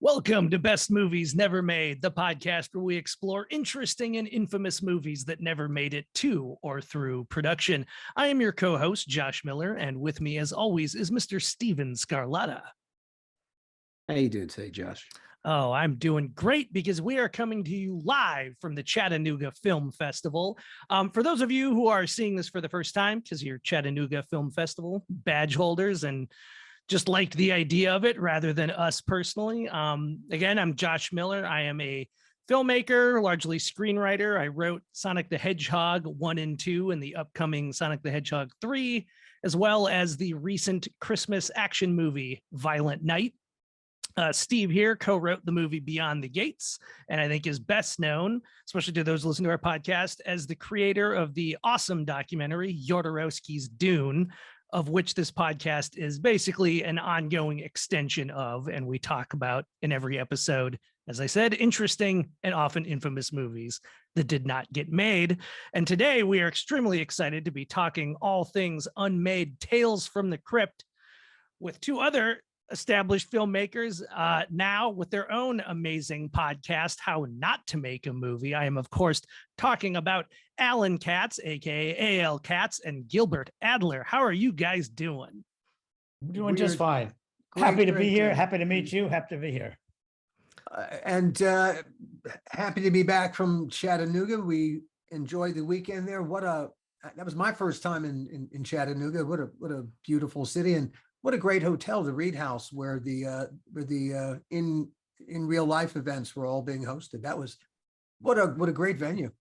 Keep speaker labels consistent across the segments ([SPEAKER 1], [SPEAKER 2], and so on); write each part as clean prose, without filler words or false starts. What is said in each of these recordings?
[SPEAKER 1] Welcome to Best Movies Never Made, the podcast where we explore interesting and infamous movies that never made it to or through production. I am your co-host, Josh Miller, and with me, as always, is Mr. Stephen Scarlata.
[SPEAKER 2] How you doing today, Josh?
[SPEAKER 1] Oh, I'm doing great because we are coming to you live from the Chattanooga Film Festival. For those of you who are seeing this for the first time, because you're Chattanooga Film Festival badge holders and just liked the idea of it rather than us personally. Again, I'm Josh Miller. I am a filmmaker, largely screenwriter. I wrote Sonic the Hedgehog 1 and 2 and the upcoming Sonic the Hedgehog 3, as well as the recent Christmas action movie, Violent Night. Steve here co-wrote the movie Beyond the Gates, and I think is best known, especially to those listening to our podcast, as the creator of the awesome documentary Jodorowsky's Dune, of which this podcast is basically an ongoing extension of, and we talk about in every episode, as I said, interesting and often infamous movies that did not get made. And today we are extremely excited to be talking all things unmade, Tales from the Crypt, with two other established filmmakers now with their own amazing podcast, How Not to Make a Movie. I am, of course, talking about Alan Katz, aka AL Katz, and Gilbert Adler. How are you guys doing?
[SPEAKER 3] Doing just fine. Happy to be here. Happy to meet you. Happy to be here.
[SPEAKER 2] And happy to be back from Chattanooga. We enjoyed the weekend there. That was my first time in Chattanooga. What a beautiful city, and what a great hotel, the Reed House, where the in real life events were all being hosted. That was what a great venue.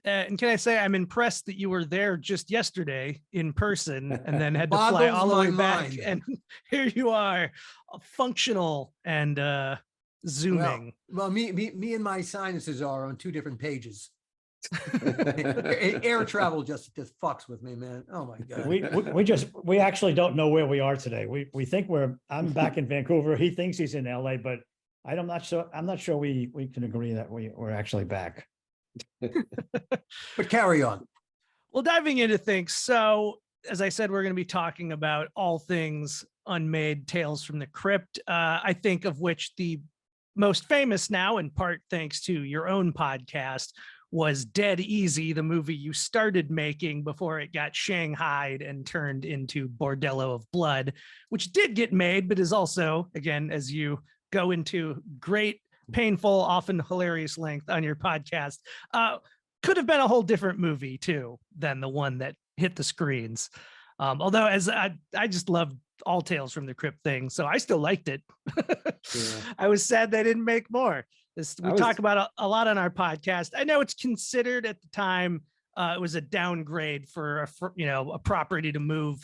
[SPEAKER 1] And can I say I'm impressed that you were there just yesterday in person and then had to fly all the way back. And here you are, functional and zooming.
[SPEAKER 2] Well, me and my sinuses are on two different pages. Air travel just fucks with me, man. Oh my god.
[SPEAKER 3] We actually don't know where we are today. We think I'm back in Vancouver. He thinks he's in LA, but I'm not sure we can agree that we're actually back.
[SPEAKER 2] But carry on.
[SPEAKER 1] Well, diving into things. So as I said, we're going to be talking about all things unmade, Tales from the Crypt. I think of which the most famous now, in part thanks to your own podcast, was Dead Easy, the movie you started making before it got shanghaied and turned into Bordello of Blood, which did get made, but is also, again, as you go into great, painful, often hilarious length on your podcast, could have been a whole different movie too than the one that hit the screens. Although as I just loved all Tales from the Crypt thing, so I still liked it. Yeah. I was sad they didn't make more. We talk about a lot on our podcast. I know it's considered at the time it was a downgrade for a property to move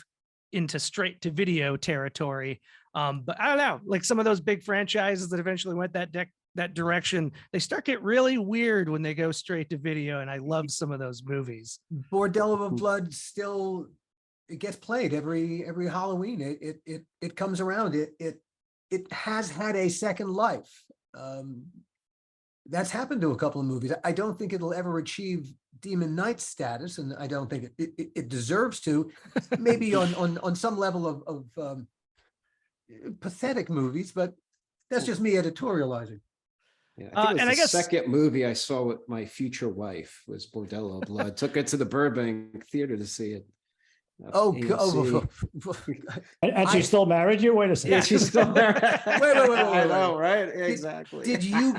[SPEAKER 1] into straight to video territory. But I don't know, like some of those big franchises that eventually went that direction, they start get really weird when they go straight to video. And I love some of those movies.
[SPEAKER 2] Bordello of Blood still, it gets played every Halloween. It comes around. It has had a second life. That's happened to a couple of movies. I don't think it'll ever achieve Demon Knight status, and I don't think it deserves to. Maybe on some level of pathetic movies, but that's just me editorializing.
[SPEAKER 4] Yeah, I guess the second movie I saw with my future wife was Bordello of Blood. Took it to the Burbank Theater to see it.
[SPEAKER 3] And she still married you? Wait a second.
[SPEAKER 4] Yeah, she's still married.
[SPEAKER 2] Wait.
[SPEAKER 4] I know, right? Exactly.
[SPEAKER 2] Did you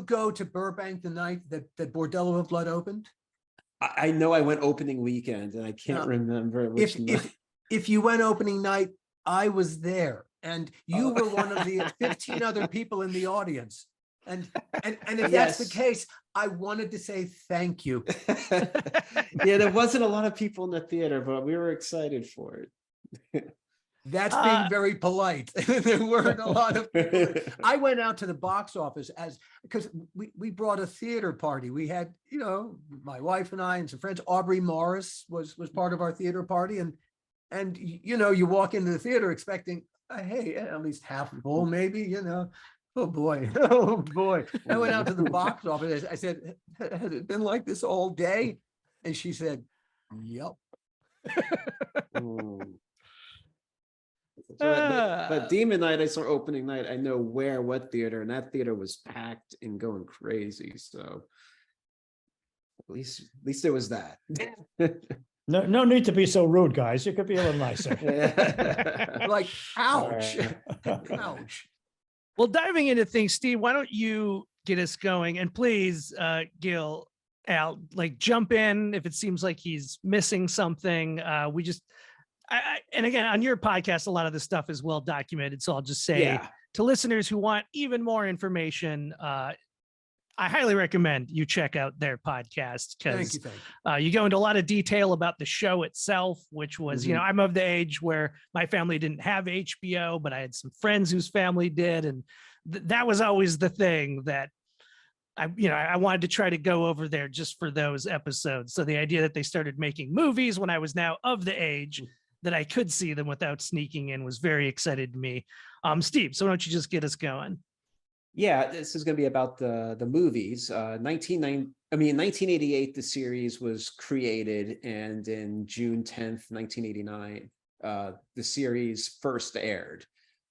[SPEAKER 2] go to Burbank the night that Bordello of Blood opened?
[SPEAKER 4] I know I went opening weekend, and I can't remember which night.
[SPEAKER 2] If you went opening night, I was there, and you were one of the 15 other people in the audience. And if that's the case, I wanted to say thank you.
[SPEAKER 4] Yeah, there wasn't a lot of people in the theater, but we were excited for it.
[SPEAKER 2] That's being very polite. There weren't a lot of people. I went out to the box office because we brought a theater party. We had, my wife and I and some friends. Aubrey Morris was part of our theater party, and you walk into the theater expecting, hey, at least half full, maybe, Oh boy. I went out to the box office. I said, has it been like this all day? And she said, yep.
[SPEAKER 4] But Demon Night, I saw opening night. I know what theater, and that theater was packed and going crazy. So at least there was that.
[SPEAKER 3] No need to be so rude, guys. You could be a little nicer.
[SPEAKER 2] Like, ouch, ouch.
[SPEAKER 1] Well, diving into things, Steve, why don't you get us going? And please, Gil, Al, like jump in if it seems like he's missing something. And again, on your podcast, a lot of this stuff is well documented. So I'll just say to listeners who want even more information, I highly recommend you check out their podcast because you go into a lot of detail about the show itself, which was, I'm of the age where my family didn't have HBO, but I had some friends whose family did. And that was always the thing that I wanted to try to go over there just for those episodes. So the idea that they started making movies when I was now of the age that I could see them without sneaking in was very excited to me. Steve, so why don't you just get us going?
[SPEAKER 4] Yeah, this is going to be about the movies. 1988, the series was created, and in June 10th, 1989, the series first aired.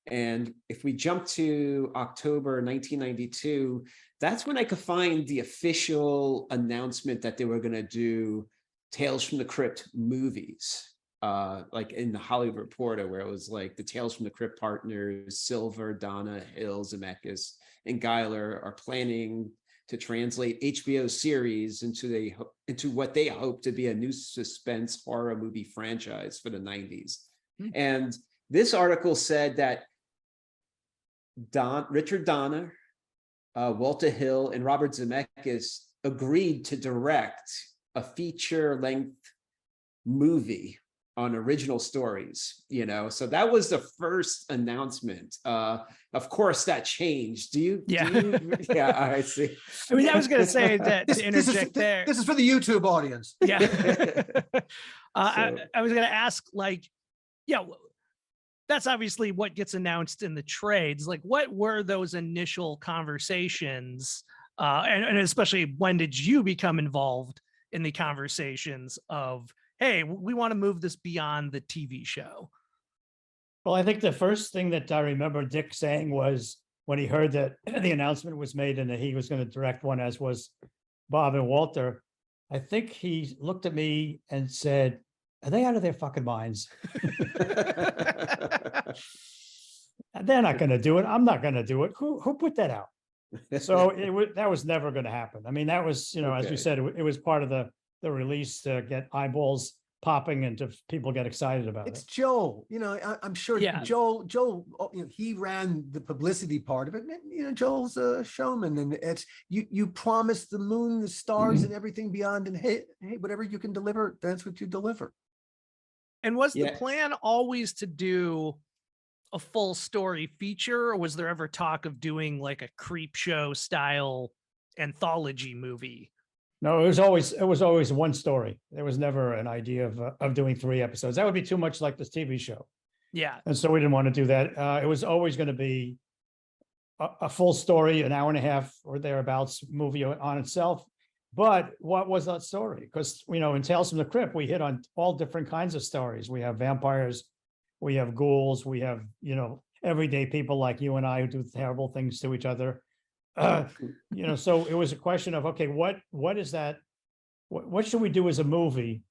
[SPEAKER 4] And if we jump to October 1992, that's when I could find the official announcement that they were going to do Tales from the Crypt movies. Like in the Hollywood Reporter, where it was like the Tales from the Crypt partners, Silver, Donna, Hill, Zemeckis, and Giler are planning to translate HBO series into what they hope to be a new suspense horror movie franchise for the 90s. And this article said that Richard Donner, Walter Hill, and Robert Zemeckis agreed to direct a feature-length movie on original stories, so that was the first announcement. Of course that changed. Yeah, I see.
[SPEAKER 1] I mean, I was going to say that to interject there.
[SPEAKER 2] This is for the YouTube audience.
[SPEAKER 1] Yeah. I was going to ask, that's obviously what gets announced in the trades. Like, what were those initial conversations? And especially, when did you become involved in the conversations of, hey, we want to move this beyond the TV show?
[SPEAKER 3] Well, I think the first thing that I remember Dick saying was when he heard that the announcement was made and that he was going to direct one, as was Bob and Walter. I think he looked at me and said, "Are they out of their fucking minds?" They're not going to do it. I'm not going to do it. Who put that out? So that was never going to happen. I mean, that was, as you said, it was part of the release to get eyeballs popping and to people get excited about
[SPEAKER 2] it's
[SPEAKER 3] it.
[SPEAKER 2] Joel, I'm sure Joel, he ran the publicity part of it. Joel's a showman, and it's you promise the moon, the stars, and everything beyond, and hey, whatever you can deliver, that's what you deliver.
[SPEAKER 1] And was the plan always to do a full story feature, or was there ever talk of doing like a creep show style anthology movie?
[SPEAKER 3] No, it was always one story. There was never an idea of doing 3 episodes. That would be too much like this TV show.
[SPEAKER 1] Yeah.
[SPEAKER 3] And so we didn't want to do that. It was always going to be a full story, an hour and a half or thereabouts movie on itself. But what was that story? Because, in Tales from the Crypt, we hit on all different kinds of stories. We have vampires, we have ghouls, we have, everyday people like you and I who do terrible things to each other. So it was a question of, okay, what is that? What should we do as a movie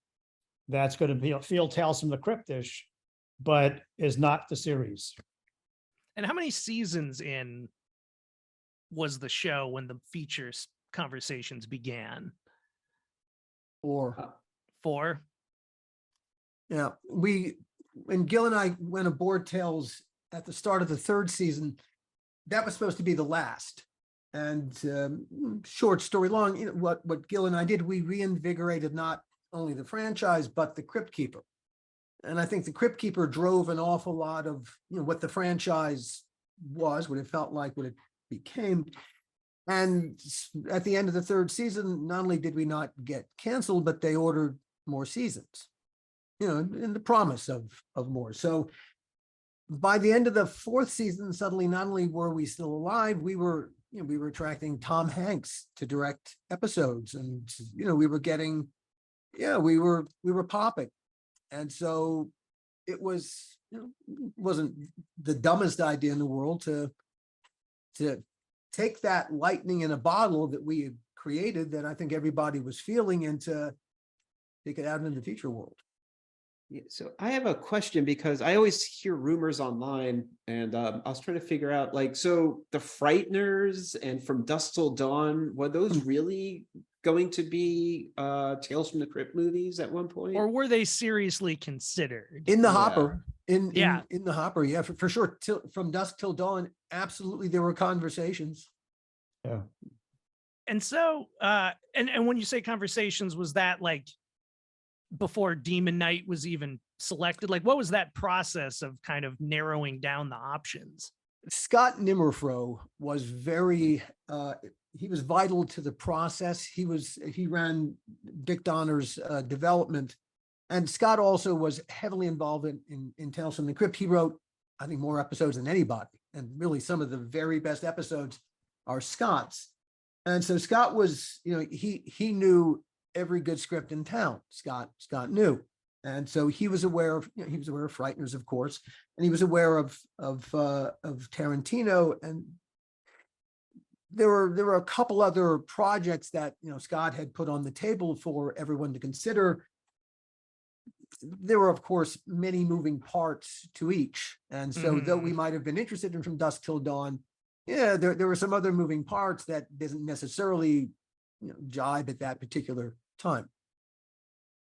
[SPEAKER 3] that's going to feel Tales from the Crypt-ish, but is not the series?
[SPEAKER 1] And how many seasons in was the show when the features conversations began?
[SPEAKER 2] 4.
[SPEAKER 1] 4.
[SPEAKER 2] Yeah, when Gil and I went aboard Tales at the start of the 3rd season, that was supposed to be the last. And short story long, what Gil and I did, we reinvigorated not only the franchise, but the Crypt Keeper. And I think the Crypt Keeper drove an awful lot of what the franchise was, what it felt like, what it became. And at the end of the 3rd season, not only did we not get canceled, but they ordered more seasons, in the promise of more. So by the end of the 4th season, suddenly, not only were we still alive, we were attracting Tom Hanks to direct episodes, and we were getting, we were popping. And so it was, wasn't the dumbest idea in the world to take that lightning in a bottle that we had created, that I think everybody was feeling, and to take it out into the future world.
[SPEAKER 4] Yeah, so I have a question, because I always hear rumors online, and I was trying to figure out, like, so the Frighteners and From Dusk Till Dawn, were those really going to be Tales from the Crypt movies at one point?
[SPEAKER 1] Or were they seriously considered?
[SPEAKER 2] In the
[SPEAKER 4] Yeah.
[SPEAKER 2] hopper, in
[SPEAKER 1] Yeah.
[SPEAKER 2] the hopper, yeah, for sure. From Dusk Till Dawn, absolutely, there were conversations.
[SPEAKER 3] Yeah.
[SPEAKER 1] And so, and when you say conversations, was that like before Demon Knight was even selected? Like, what was that process of kind of narrowing down the options?
[SPEAKER 2] Scott Nimmerfro was very, he was vital to the process. He ran Dick Donner's development. And Scott also was heavily involved in Tales from the Crypt. He wrote, I think, more episodes than anybody. And really, some of the very best episodes are Scott's. And so Scott was, he knew every good script in town. Scott knew. And so he was aware of, he was aware of Frighteners, of course, and he was aware of Tarantino. And there were a couple other projects that, Scott had put on the table for everyone to consider. There were, of course, many moving parts to each. And so though we might have been interested in From Dusk Till Dawn, yeah, there were some other moving parts that doesn't necessarily, jibe at that particular time.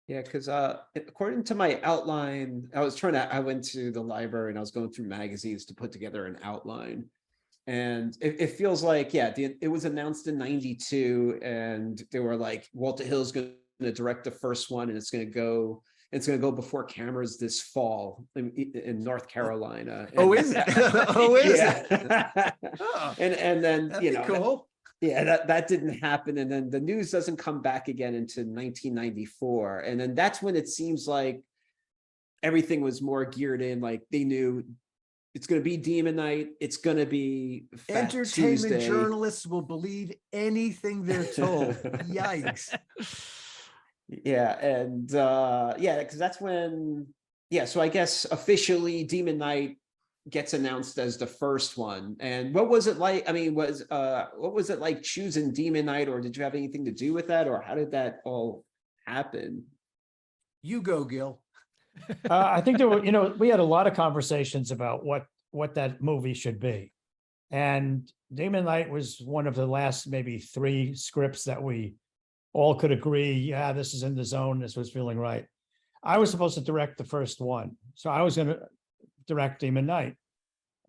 [SPEAKER 4] Yeah, because according to my outline, I went to the library and I was going through magazines to put together an outline. And it feels like, yeah, it was announced in '92, and they were like, Walter Hill's going to direct the first one, and it's going to go before cameras this fall in North Carolina.
[SPEAKER 2] Oh, is it? Oh, is it?
[SPEAKER 4] Oh. And then,
[SPEAKER 2] That'd be cool.
[SPEAKER 4] Yeah, that didn't happen. And then the news doesn't come back again into 1994. And then that's when it seems like everything was more geared in, like they knew it's going to be Demon Knight. It's going to be Fat
[SPEAKER 2] Entertainment
[SPEAKER 4] Tuesday.
[SPEAKER 2] journalists will believe anything they're told. Yikes.
[SPEAKER 4] Yeah. And because that's when, so I guess officially Demon Knight gets announced as the first one. And what was it like? I mean, what was it like choosing Demon Knight, or did you have anything to do with that, or how did that all happen?
[SPEAKER 2] You go, Gil.
[SPEAKER 3] I think there were, we had a lot of conversations about what that movie should be. And Demon Knight was one of the last maybe 3 scripts that we all could agree, yeah, this is in the zone, this was feeling right. I was supposed to direct the first one. So I was going to direct Demon Knight,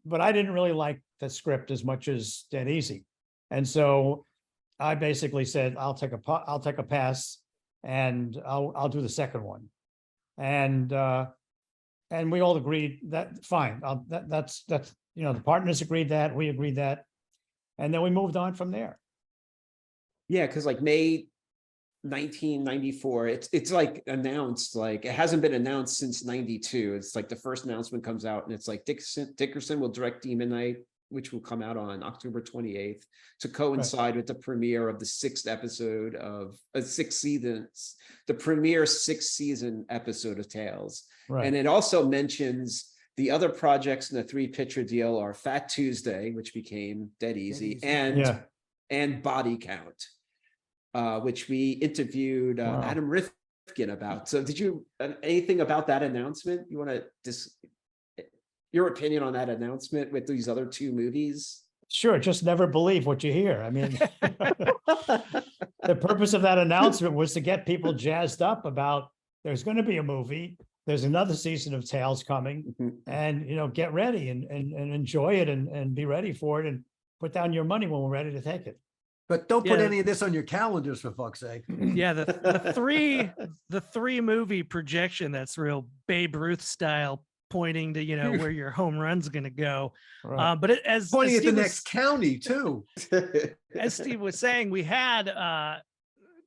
[SPEAKER 3] but I didn't really like the script as much as Dead Easy. And so I basically said, I'll take a pass, and I'll do the second one. And we all agreed that fine. That's the partners agreed that, we agreed that, and then we moved on from there.
[SPEAKER 4] Yeah, because like May 1994, it's like announced, like it hasn't been announced since '92. It's like the first announcement comes out, and it's like Dickerson will direct Demon Knight, which will come out on October 28th to coincide with the premiere of the 6th episode of 6 seasons, the premiere 6th season episode of Tales.
[SPEAKER 3] Right.
[SPEAKER 4] And it also mentions the other projects in the 3-picture deal are Fat Tuesday, which became Dead Easy, and Body Count, which we interviewed Adam Rifkin about. So did you, anything about that announcement? You want to your opinion on that announcement with these other 2 movies?
[SPEAKER 3] Sure, just never believe what you hear. I mean, the purpose of that announcement was to get people jazzed up about there's going to be a movie, there's another season of Tales coming, and get ready and enjoy it and be ready for it, and put down your money when we're ready to take it.
[SPEAKER 2] But don't put any of this on your calendars, for fuck's sake.
[SPEAKER 1] Yeah, the three movie projection, that's real Babe Ruth style, pointing to where your home run's going to go.
[SPEAKER 3] Right.
[SPEAKER 1] But as
[SPEAKER 2] Pointing
[SPEAKER 1] as
[SPEAKER 2] at the next county too.
[SPEAKER 1] As Steve was saying, we had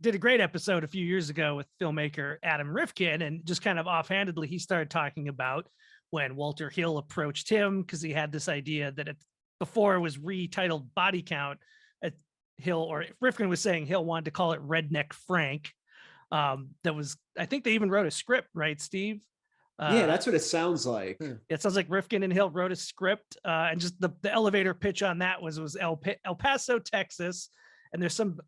[SPEAKER 1] did a great episode a few years ago with filmmaker Adam Rifkin, and just kind of offhandedly, he started talking about when Walter Hill approached him, because he had this idea that before it was retitled Body Count, Rifkin was saying Hill wanted to call it Redneck Frank. That was, I think they even wrote a script, right, Steve?
[SPEAKER 4] Yeah, that's what it sounds like.
[SPEAKER 1] It sounds like Rifkin and Hill wrote a script, and just the elevator pitch on that was El Paso, Texas, and there's some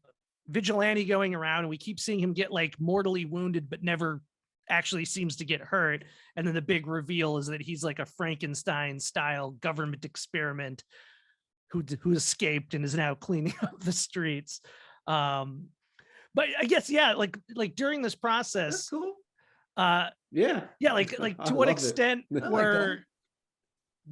[SPEAKER 1] vigilante going around, and we keep seeing him get like mortally wounded, but never actually seems to get hurt. And then the big reveal is that he's like a Frankenstein style government experiment who escaped and is now cleaning up the streets. But I guess, yeah, like during this process,
[SPEAKER 2] That's cool.
[SPEAKER 4] Yeah.
[SPEAKER 1] like
[SPEAKER 4] I
[SPEAKER 1] to what
[SPEAKER 4] loved it.
[SPEAKER 1] extent
[SPEAKER 2] I like
[SPEAKER 1] were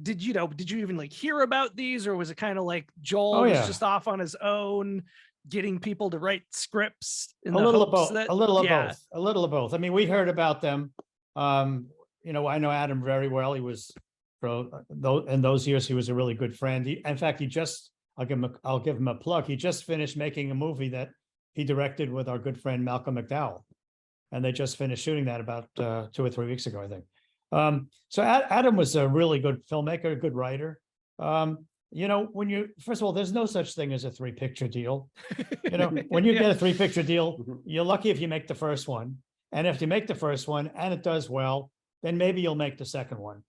[SPEAKER 1] did you even like hear about these, or was it kind of like Joel
[SPEAKER 3] Oh,
[SPEAKER 1] was
[SPEAKER 3] yeah.
[SPEAKER 1] just off on his own getting people to write scripts in
[SPEAKER 3] A
[SPEAKER 1] the
[SPEAKER 3] little of
[SPEAKER 1] hopes
[SPEAKER 3] both,
[SPEAKER 1] that
[SPEAKER 3] a little of
[SPEAKER 1] yeah.
[SPEAKER 3] both, a little of both. I mean, we heard about them. You know, I know Adam very well. He was in those years, he was a really good friend. In fact, I'll give him a plug. He just finished making a movie that he directed with our good friend Malcolm McDowell. And they just finished shooting that about 2 or 3 weeks ago, I think. So Adam was a really good filmmaker, a good writer. You know, first of all, there's no such thing as a 3-picture deal. You know, when you get a 3-picture deal, you're lucky if you make the first one. And if you make the first one and it does well, then maybe you'll make the second one.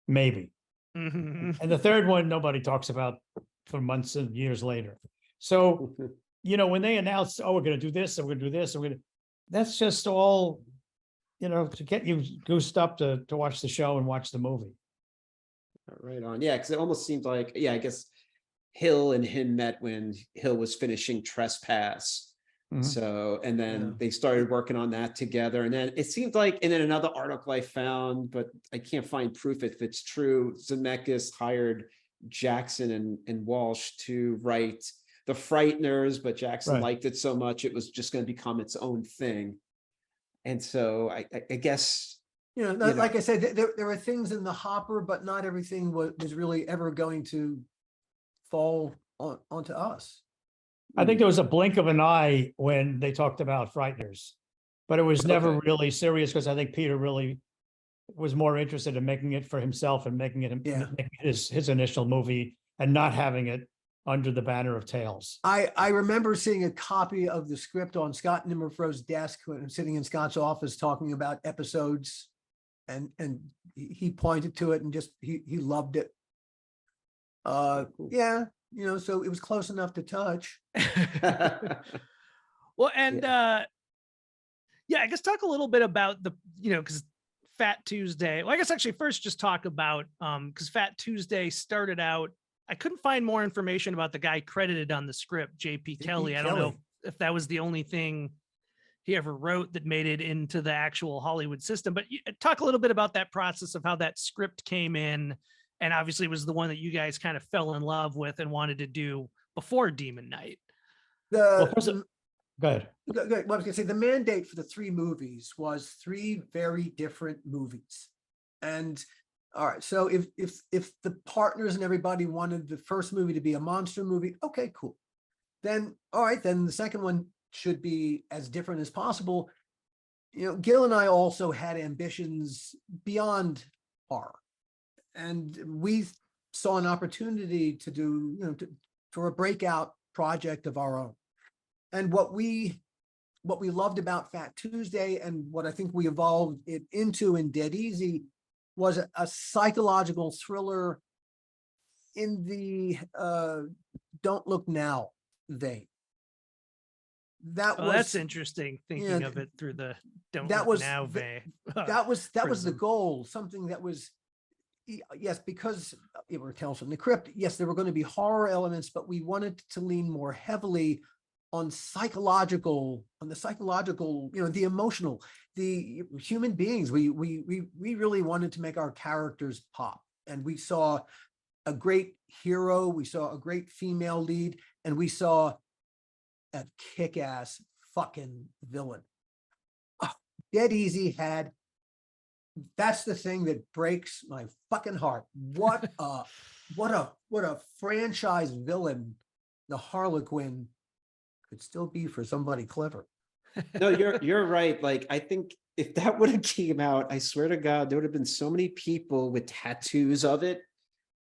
[SPEAKER 3] Maybe.
[SPEAKER 1] Mhm.
[SPEAKER 3] And the third one, nobody talks about for months and years later. So, you know, when they announced, oh, we're going to do this, and we're going to do this, and that's just all, you know, to get you goosed up to watch the show and watch the movie.
[SPEAKER 4] Right on. Yeah, because it almost seemed like, yeah, I guess Hill and him met when Hill was finishing Trespass.
[SPEAKER 3] Mhm.
[SPEAKER 4] So, and then
[SPEAKER 2] Yeah.
[SPEAKER 4] they started working on that together. And then it seemed like, and then another article I found, but I can't find proof if it's true, Zemeckis hired Jackson and Walsh to write The Frighteners, but Jackson
[SPEAKER 3] Right.
[SPEAKER 4] liked it so much, it was just going to become its own thing. And so I guess,
[SPEAKER 2] You know,
[SPEAKER 4] know.
[SPEAKER 2] like I said, there were things in the hopper, but not everything was really ever going to fall onto us.
[SPEAKER 3] I think there was a blink of an eye when they talked about Frighteners, but it was never
[SPEAKER 4] Okay.
[SPEAKER 3] really serious because I think Peter really was more interested in making it for himself and making it his initial movie and not having it under the banner of Tales.
[SPEAKER 2] I remember seeing a copy of the script on Scott Nimmerfro's desk when I'm sitting in Scott's office talking about episodes, and he pointed to it and just he loved it.
[SPEAKER 4] Cool.
[SPEAKER 2] Yeah, you know, so it was close enough to touch.
[SPEAKER 1] Well, and yeah, I guess talk a little bit about the, you know, because Fat Tuesday. Well, I guess actually first just talk about because Fat Tuesday started out. I couldn't find more information about the guy credited on the script, J.P. Kelly. I don't know if that was the only thing he ever wrote that made it into the actual Hollywood system. But talk a little bit about that process of how that script came in, and obviously was the one that you guys kind of fell in love with and wanted to do before Demon Knight.
[SPEAKER 3] Well, first, go ahead.
[SPEAKER 2] Well, I was gonna say the mandate for the 3 movies was 3 very different movies. And all right, so if the partners and everybody wanted the first movie to be a monster movie, okay, cool. Then all right, then the second one should be as different as possible. You know, Gil and I also had ambitions beyond horror, and we saw an opportunity to do, you know, for a breakout project of our own. And what we loved about Fat Tuesday, and what I think we evolved it into in Dead Easy, was a psychological thriller in the Don't Look Now vein.
[SPEAKER 1] That's interesting, thinking
[SPEAKER 2] yeah,
[SPEAKER 1] of it through the Don't
[SPEAKER 2] that
[SPEAKER 1] Look
[SPEAKER 2] was
[SPEAKER 1] Now
[SPEAKER 2] the-
[SPEAKER 1] vein.
[SPEAKER 2] that was the
[SPEAKER 1] prism.
[SPEAKER 2] goal, something that was, yes, because it were Tales from the Crypt. Yes, there were going to be horror elements, but we wanted to lean more heavily on the psychological, you know, the emotional, the human beings. We really wanted to make our characters pop, and we saw a great hero, we saw a great female lead, and we saw a kick-ass fucking villain. Oh, Dead Easy had, that's the thing that breaks my fucking heart. What a franchise villain the Harlequin could still be for somebody clever.
[SPEAKER 4] No, you're right. Like, I think if that would have came out, I swear to God, there would have been so many people with tattoos of it,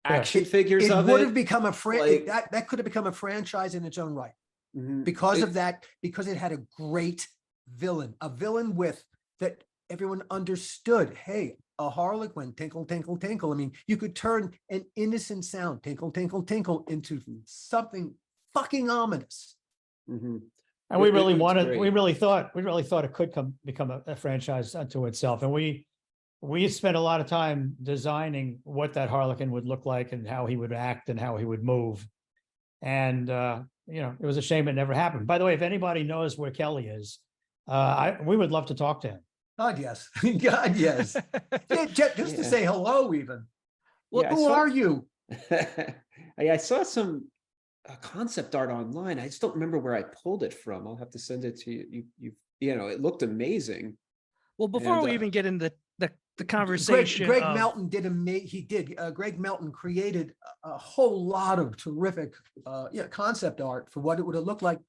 [SPEAKER 4] action figures
[SPEAKER 2] It
[SPEAKER 4] of
[SPEAKER 2] would
[SPEAKER 4] it.
[SPEAKER 2] have become a
[SPEAKER 4] like-
[SPEAKER 2] that could have become a franchise in its own right.
[SPEAKER 4] Mhm.
[SPEAKER 2] Because of that, because it had a great villain, a villain with that everyone understood. Hey, a harlequin, tinkle, tinkle, tinkle. I mean, you could turn an innocent sound, tinkle, tinkle, tinkle, into something fucking ominous.
[SPEAKER 4] Mhm.
[SPEAKER 3] And we really
[SPEAKER 4] It's
[SPEAKER 3] wanted,
[SPEAKER 4] great.
[SPEAKER 3] we really thought it could become a franchise unto itself. And we spent a lot of time designing what that Harlequin would look like and how he would act and how he would move. And, it was a shame it never happened. By the way, if anybody knows where Kelly is, we would love to talk to him.
[SPEAKER 2] God, yes. God, yes. Yeah, just to
[SPEAKER 4] Yeah.
[SPEAKER 2] say hello, even.
[SPEAKER 1] Well,
[SPEAKER 4] Yeah,
[SPEAKER 2] Who are you?
[SPEAKER 4] I saw some concept art online. I just don't remember where I pulled it from. I'll have to send it to you. It looked amazing.
[SPEAKER 1] Well, before
[SPEAKER 4] And,
[SPEAKER 1] we even get into the conversation,
[SPEAKER 2] Greg
[SPEAKER 1] of-
[SPEAKER 2] Melton did he did. Greg Melton created a whole lot of terrific concept art for what it would have looked like.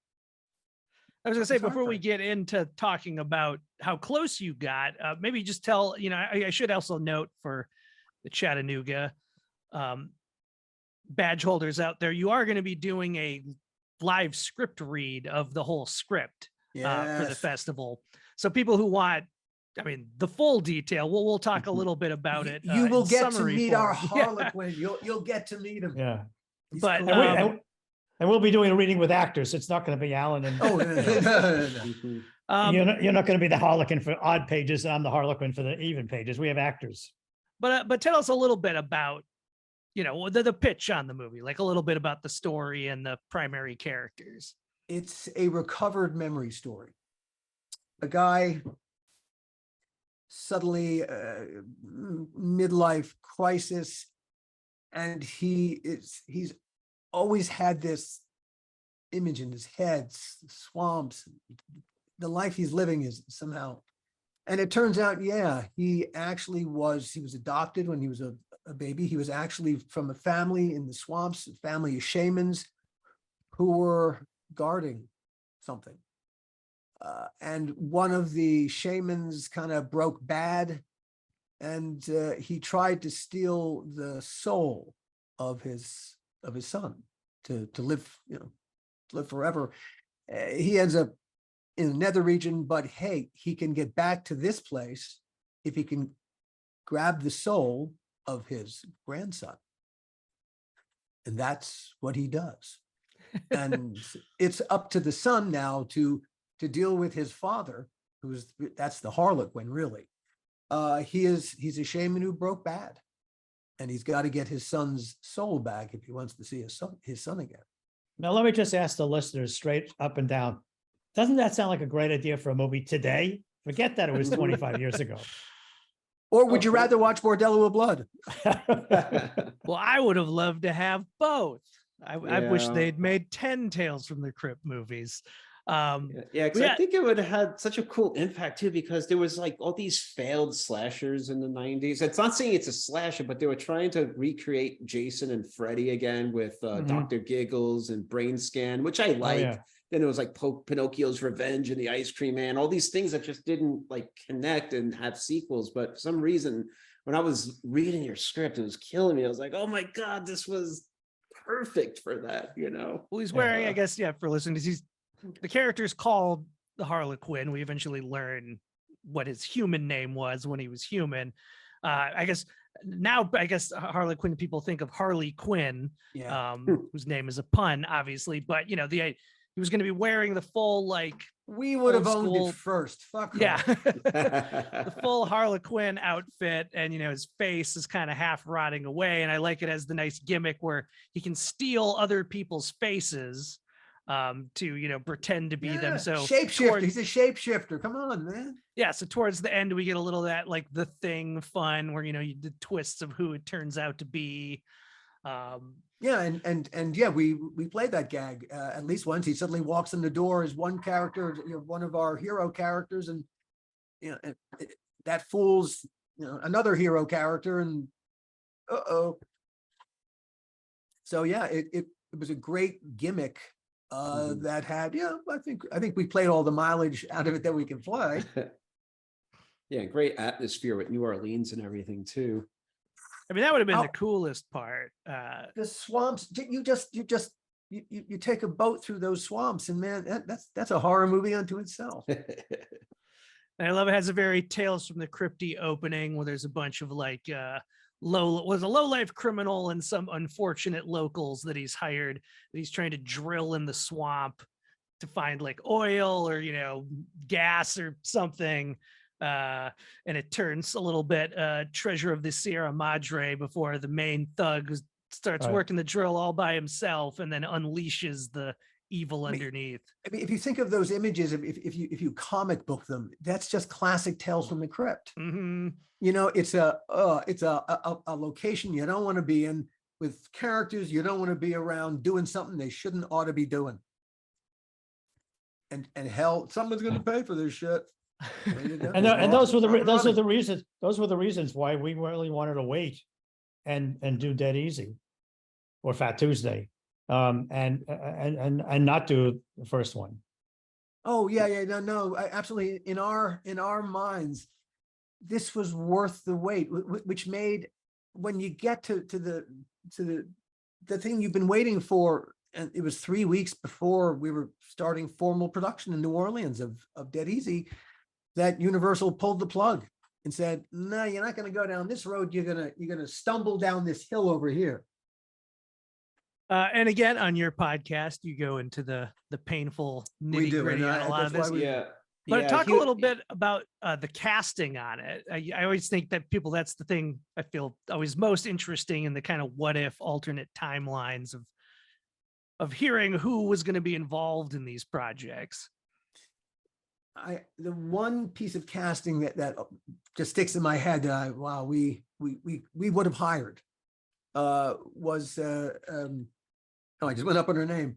[SPEAKER 1] I was gonna say,
[SPEAKER 2] It's hard
[SPEAKER 1] before
[SPEAKER 2] for
[SPEAKER 1] we
[SPEAKER 2] it.
[SPEAKER 1] get into talking about how close you got, maybe just tell, I should also note for the Chattanooga badge holders out there, you are going to be doing a live script read of the whole script for the
[SPEAKER 2] Yes.
[SPEAKER 1] festival. So people who want, the full detail, we'll talk a little bit about it.
[SPEAKER 2] You will
[SPEAKER 1] in
[SPEAKER 2] get to
[SPEAKER 1] summary
[SPEAKER 2] meet our
[SPEAKER 1] form. Yeah.
[SPEAKER 2] Harlequin. You'll get to meet him.
[SPEAKER 3] Yeah.
[SPEAKER 2] He's
[SPEAKER 1] But,
[SPEAKER 2] cool.
[SPEAKER 3] And we'll be doing a reading with actors. It's not going to be Alan and
[SPEAKER 2] Oh, no.
[SPEAKER 4] Mhm.
[SPEAKER 3] you're not going to be the Harlequin for odd pages, and I'm the Harlequin for the even pages. We have actors.
[SPEAKER 1] But tell us a little bit about, the pitch on the movie, like a little bit about the story and the primary characters.
[SPEAKER 2] It's a recovered memory story. A guy suddenly midlife crisis, and he's always had this image in his head, swamps. The life he's living is somehow, and it turns out, he was adopted when he was a baby. He was actually from a family in the swamps, a family of shamans who were guarding something. And one of the shamans kind of broke bad, and he tried to steal the soul of his son to live, to live forever. He ends up in the nether region, but hey, he can get back to this place if he can grab the soul of his grandson. And that's what he does. And it's up to the son now to deal with his father, that's the Harlequin, really. He's a shaman who broke bad, and he's got to get his son's soul back if he wants to see his son again.
[SPEAKER 3] Now, let me just ask the listeners straight up and down. Doesn't that sound like a great idea for a movie today? Forget that it was 25 years ago.
[SPEAKER 2] Or would you rather watch Bordello of Blood?
[SPEAKER 1] Well, I would have loved to have both. I wish
[SPEAKER 4] Yeah.
[SPEAKER 1] they'd made 10 Tales from the Crypt movies.
[SPEAKER 4] Yeah, because I think it would have had such a cool impact too, because there was like all these failed slashers in the 90s. It's not saying it's a slasher, but they were trying to recreate Jason and Freddy again with Dr. Giggles and Brain Scan, which I liked.
[SPEAKER 3] yeah.
[SPEAKER 4] Then it was like Pinocchio's Revenge and the Ice Cream Man, all these things that just didn't like connect and have sequels. But for some reason, when I was reading your script, it was killing me. I was like, oh my God, this was perfect for that,
[SPEAKER 1] Well, he's wearing, I guess, for listeners, the character's called the Harlequin. We eventually learn what his human name was when he was human. I guess Harlequin, people think of Harley Quinn, whose name is a pun, obviously. But he was going to be wearing the full
[SPEAKER 2] We would have
[SPEAKER 1] old
[SPEAKER 2] owned
[SPEAKER 1] school-
[SPEAKER 2] it first. Fuck her.
[SPEAKER 1] yeah, the full Harlequin outfit, and his face is kind of half rotting away. And I like it as the nice gimmick where he can steal other people's faces to pretend to be them. So
[SPEAKER 2] shapeshifter. He's a shapeshifter. Come on, man.
[SPEAKER 1] yeah, so towards the end we get a little of that like The Thing fun where the twists of who it turns out to be.
[SPEAKER 2] Yeah, and yeah, we played that gag at least once. He suddenly walks in the door as one character, one of our hero characters, and that fools another hero character, and so yeah, it was a great gimmick that had I think we played all the mileage out of it that we can play.
[SPEAKER 4] Yeah, great atmosphere with New Orleans and everything too.
[SPEAKER 1] That would have been the coolest part.
[SPEAKER 2] The swamps, you take a boat through those swamps, and man, that's a horror movie unto itself.
[SPEAKER 1] And I love it has a very Tales from the Crypty opening where there's a bunch of like a low life criminal and some unfortunate locals that he's hired that he's trying to drill in the swamp to find like oil or gas or something. And it turns a little bit Treasure of the Sierra Madre before the main thug starts
[SPEAKER 3] Right.
[SPEAKER 1] working the drill all by himself and then unleashes the evil underneath.
[SPEAKER 2] I mean, if you think of those images, if you comic book them, that's just classic Tales from the Crypt.
[SPEAKER 1] Mhm.
[SPEAKER 2] It's a location you don't want to be in, with characters you don't want to be around doing something they shouldn't ought to be doing. And hell, someone's going to pay for this shit. There you go.
[SPEAKER 3] And those were
[SPEAKER 2] Up and
[SPEAKER 3] the reasons why we really wanted to wait and do Dead Easy or Fat Tuesday, and not do the first one.
[SPEAKER 2] Oh yeah, no, absolutely. In our minds, this was worth the wait, which made, when you get to the thing you've been waiting for, and it was 3 weeks before we were starting formal production in New Orleans of Dead Easy, that Universal pulled the plug and said, "No, you're not going to go down this road. You're gonna stumble down this hill over here."
[SPEAKER 1] And again, on your podcast, you go into the painful
[SPEAKER 2] We
[SPEAKER 1] nitty
[SPEAKER 2] do,
[SPEAKER 1] gritty
[SPEAKER 2] and
[SPEAKER 1] on a lot of
[SPEAKER 2] that's
[SPEAKER 1] this.
[SPEAKER 2] why we-
[SPEAKER 4] Yeah.
[SPEAKER 1] But
[SPEAKER 4] yeah,
[SPEAKER 1] talk a
[SPEAKER 4] he-
[SPEAKER 1] little bit about the casting on it. I always think that that's the thing I feel always most interesting in the kind of what if alternate timelines of hearing who was going to be involved in these projects.
[SPEAKER 2] The one piece of casting that just sticks in my head that we would have hired was I just went up on her name.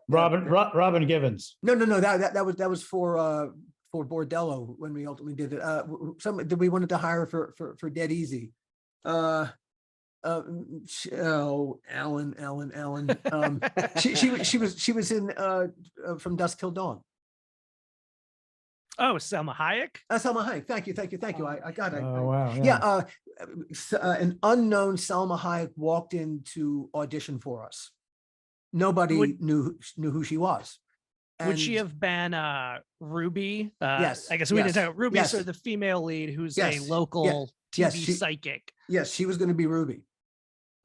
[SPEAKER 3] Robin Givens.
[SPEAKER 2] No, that was for Bordello when we ultimately did it. Some that we wanted to hire for Dead Easy. Ellen. She was in From Dusk Till Dawn.
[SPEAKER 1] Oh, Selma Hayek.
[SPEAKER 2] Selma Hayek. Thank you. I got it.
[SPEAKER 3] Oh wow.
[SPEAKER 2] Yeah. An unknown Selma Hayek walked in to audition for us. Nobody knew who she was.
[SPEAKER 1] Would she
[SPEAKER 2] And-
[SPEAKER 1] have been Ruby?
[SPEAKER 2] Yes,
[SPEAKER 1] I guess we didn't
[SPEAKER 2] yes,
[SPEAKER 1] know. Ruby's
[SPEAKER 2] yes.
[SPEAKER 1] sort of the female lead who's
[SPEAKER 2] Yes,
[SPEAKER 1] a local
[SPEAKER 2] yes,
[SPEAKER 1] TV
[SPEAKER 2] she-
[SPEAKER 1] psychic.
[SPEAKER 2] Yes, she was going to be Ruby.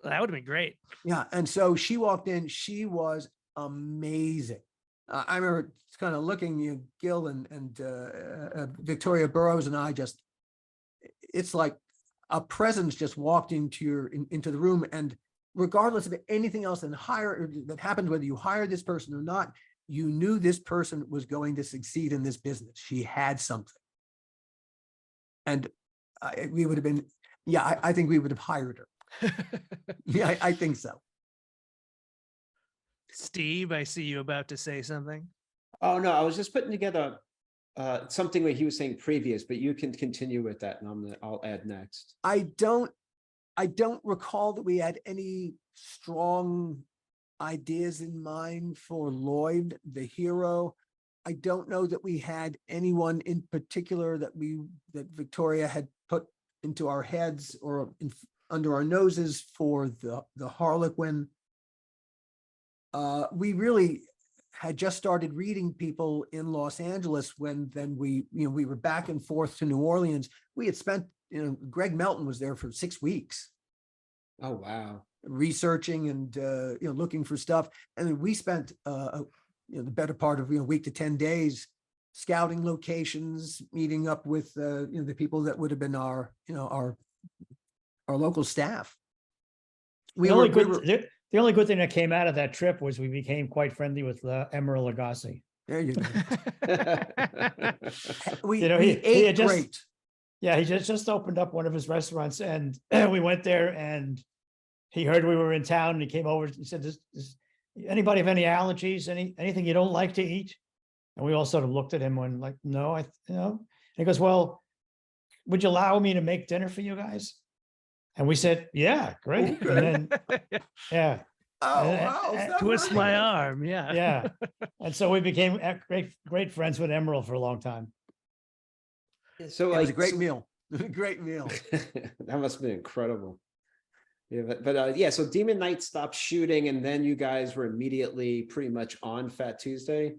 [SPEAKER 1] That would have been great.
[SPEAKER 2] Yeah, and so she walked in. She was amazing. I remember kind of looking, Gil and Victoria Burrows and I just, it's like a presence just walked into the room, and regardless of anything else that happened, whether you hired this person or not, you knew this person was going to succeed in this business. She had something, and we would have been, I think we would have hired her. Yeah, I think so.
[SPEAKER 1] Steve, I see you about to say something.
[SPEAKER 4] Oh, no, I was just putting together something where he was saying previous, but you can continue with that and I'll add next.
[SPEAKER 2] I don't recall that we had any strong ideas in mind for Lloyd, the hero. I don't know that we had anyone in particular that Victoria had put into our heads or under our noses for the Harlequin. We really had just started reading people in Los Angeles when we were back and forth to New Orleans. We had spent, Greg Melton was there for 6 weeks.
[SPEAKER 4] Oh, wow.
[SPEAKER 2] Researching and, looking for stuff. And then we spent, the better part of, a week to 10 days scouting locations, meeting up with, the people that would have been our local staff.
[SPEAKER 3] The only good thing that came out of that trip was we became quite friendly with Emeril Lagasse.
[SPEAKER 2] There you go. We
[SPEAKER 3] He
[SPEAKER 2] ate
[SPEAKER 3] had just-
[SPEAKER 2] great.
[SPEAKER 3] Yeah, he just opened up one of his restaurants, and we went there, and he heard we were in town, and he came over. He said, "Does anybody have any allergies? Anything you don't like to eat?" And we all sort of looked at him and like, "No, And he goes, "Well, would you allow me to make dinner for you guys?" And we said, "Yeah, great."
[SPEAKER 2] Okay.
[SPEAKER 3] And then, yeah,
[SPEAKER 2] Oh,
[SPEAKER 3] And-
[SPEAKER 2] wow. is that
[SPEAKER 1] Twist
[SPEAKER 2] right?
[SPEAKER 1] my arm. Yeah.
[SPEAKER 3] yeah. And so we became great friends with Emeril for a long time.
[SPEAKER 4] So
[SPEAKER 2] It was a
[SPEAKER 4] like,
[SPEAKER 2] great meal. Great meal.
[SPEAKER 4] that must have been incredible. Yeah, but yeah, so Demon Knight stopped shooting, and then you guys were immediately pretty much on Fat Tuesday.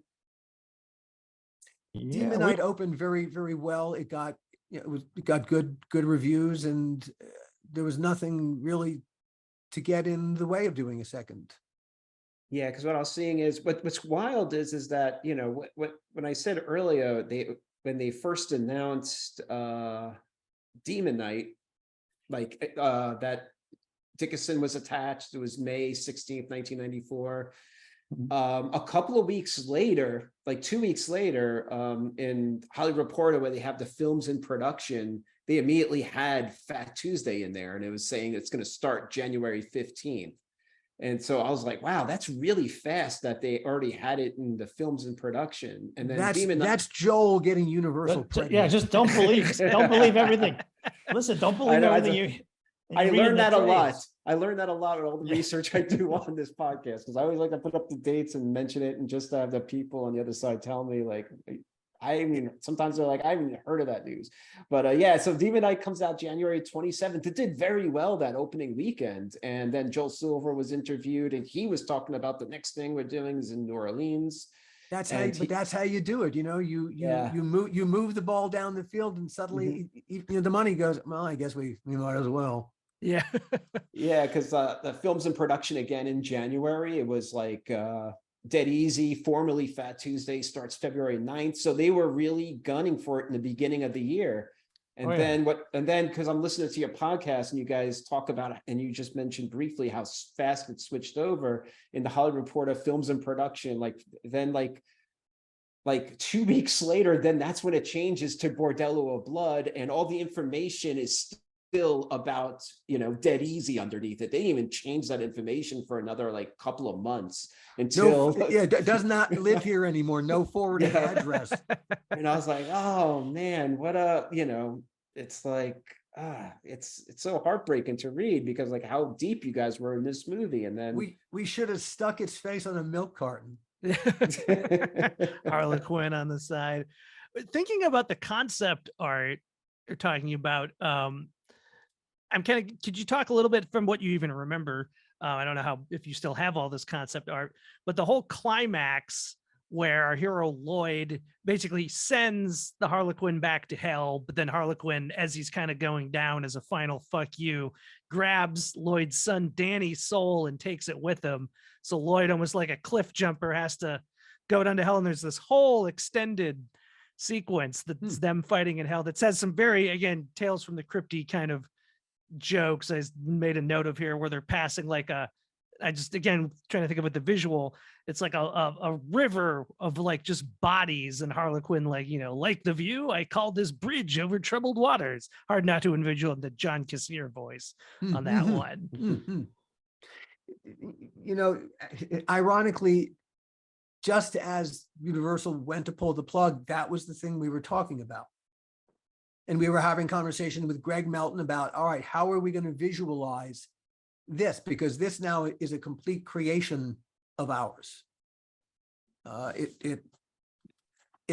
[SPEAKER 3] Yeah,
[SPEAKER 2] Demonite opened very, very well. It got, it got good reviews, and there was nothing really to get in the way of doing a second.
[SPEAKER 4] Yeah, because what I was seeing is what's wild is that, you know, when I said earlier, when they first announced Demon Knight, like that Dickinson was attached, it was May 16th, 1994. A couple of weeks later, like 2 weeks later, in Hollywood Reporter, where they have the films in production, they immediately had Fat Tuesday in there, and it was saying it's going to start January 15th. And so I was like, wow, that's really fast that they already had it in the films in production. And then
[SPEAKER 2] that's Joel getting Universal credit.
[SPEAKER 3] Yeah, just don't believe everything. Listen, don't believe everything
[SPEAKER 4] I learned that a lot. I learned that a lot with all the research I do on this podcast, because I always like to put up the dates and mention it, and just to have the people on the other side tell me, like, I mean, sometimes they're like, I haven't even heard of that news. But yeah, so Demon Knight comes out January 27th. It did very well that opening weekend. And then Joel Silver was interviewed, and he was talking about the next thing we're doing is in New Orleans.
[SPEAKER 2] That's how, but that's how you do it. You know, you move the ball down the field, and suddenly the money goes, well, I guess we might as well.
[SPEAKER 1] Yeah.
[SPEAKER 4] Yeah, because the film's in production again in January. It was like Dead Easy, formerly Fat Tuesday, starts February 9th. So they were really gunning for it in the beginning of the year. And then because I'm listening to your podcast and you guys talk about it, and you just mentioned briefly how fast it switched over in the Hollywood Reporter films in production, like 2 weeks later, then that's when it changes to Bordello of Blood, and all the information is still about, Dead Easy underneath it. They didn't even change that information for another like couple of months until
[SPEAKER 2] does not live here anymore. No forwarding address.
[SPEAKER 4] And I was like, oh man, what it's like it's so heartbreaking to read, because like how deep you guys were in this movie. And then
[SPEAKER 2] we should have stuck its face on a milk carton.
[SPEAKER 1] Harlequin on the side. Thinking about the concept art you're talking about, could you talk a little bit from what you even remember? I don't know if you still have all this concept art, but the whole climax where our hero Lloyd basically sends the Harlequin back to hell, but then Harlequin, as he's kind of going down as a final fuck you, grabs Lloyd's son Danny's soul and takes it with him. So Lloyd, almost like a cliff jumper, has to go down to hell, and there's this whole extended sequence that's them fighting in hell that says some very, again, Tales from the Crypty kind of jokes. I made a note of here where they're passing like again trying to think of what the visual, it's like a river of like just bodies, and Harlequin like the view I call this bridge over troubled waters. Hard not to envision the John Cassier voice on that one.
[SPEAKER 2] Ironically, just as Universal went to pull the plug, that was the thing we were talking about. And we were having conversation with Greg Melton about, all right, how are we going to visualize this? Because this now is a complete creation of ours. It's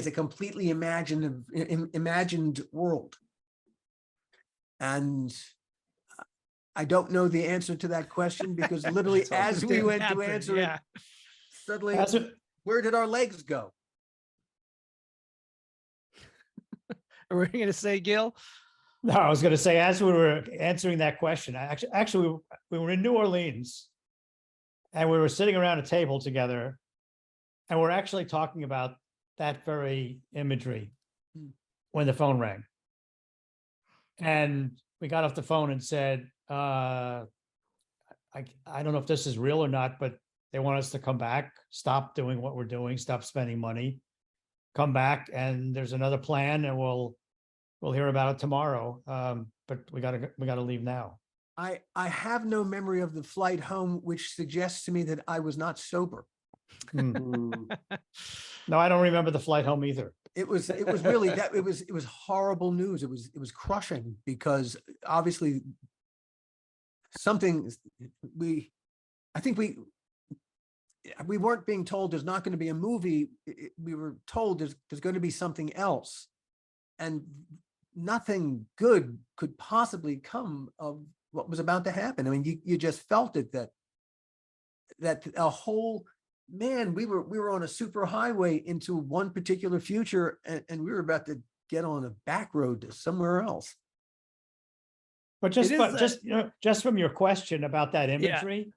[SPEAKER 2] a completely imagined world. And I don't know the answer to that question, because literally as we went to answer it, suddenly, where did our legs go?
[SPEAKER 1] Were you going to say, Gil?
[SPEAKER 3] No, I was going to say, as we were answering that question, actually we were in New Orleans, and we were sitting around a table together, and we're actually talking about that very imagery when the phone rang. And we got off the phone and said, I don't know if this is real or not, but they want us to come back, stop doing what we're doing, stop spending money, come back, and there's another plan, and we'll hear about it tomorrow. But we gotta leave now.
[SPEAKER 2] I have no memory of the flight home, which suggests to me that I was not sober.
[SPEAKER 3] No, I don't remember the flight home either.
[SPEAKER 2] It was really that it was horrible news. It was crushing, because obviously I think we weren't being told there's not going to be a movie. We were told there's going to be something else, and nothing good could possibly come of what was about to happen. I mean, you just felt it, that a whole man, we were on a super highway into one particular future, and we were about to get on a back road to somewhere else.
[SPEAKER 3] But just,
[SPEAKER 1] It
[SPEAKER 3] but
[SPEAKER 1] is,
[SPEAKER 3] just, just from your question about that
[SPEAKER 1] Yeah.
[SPEAKER 3] imagery,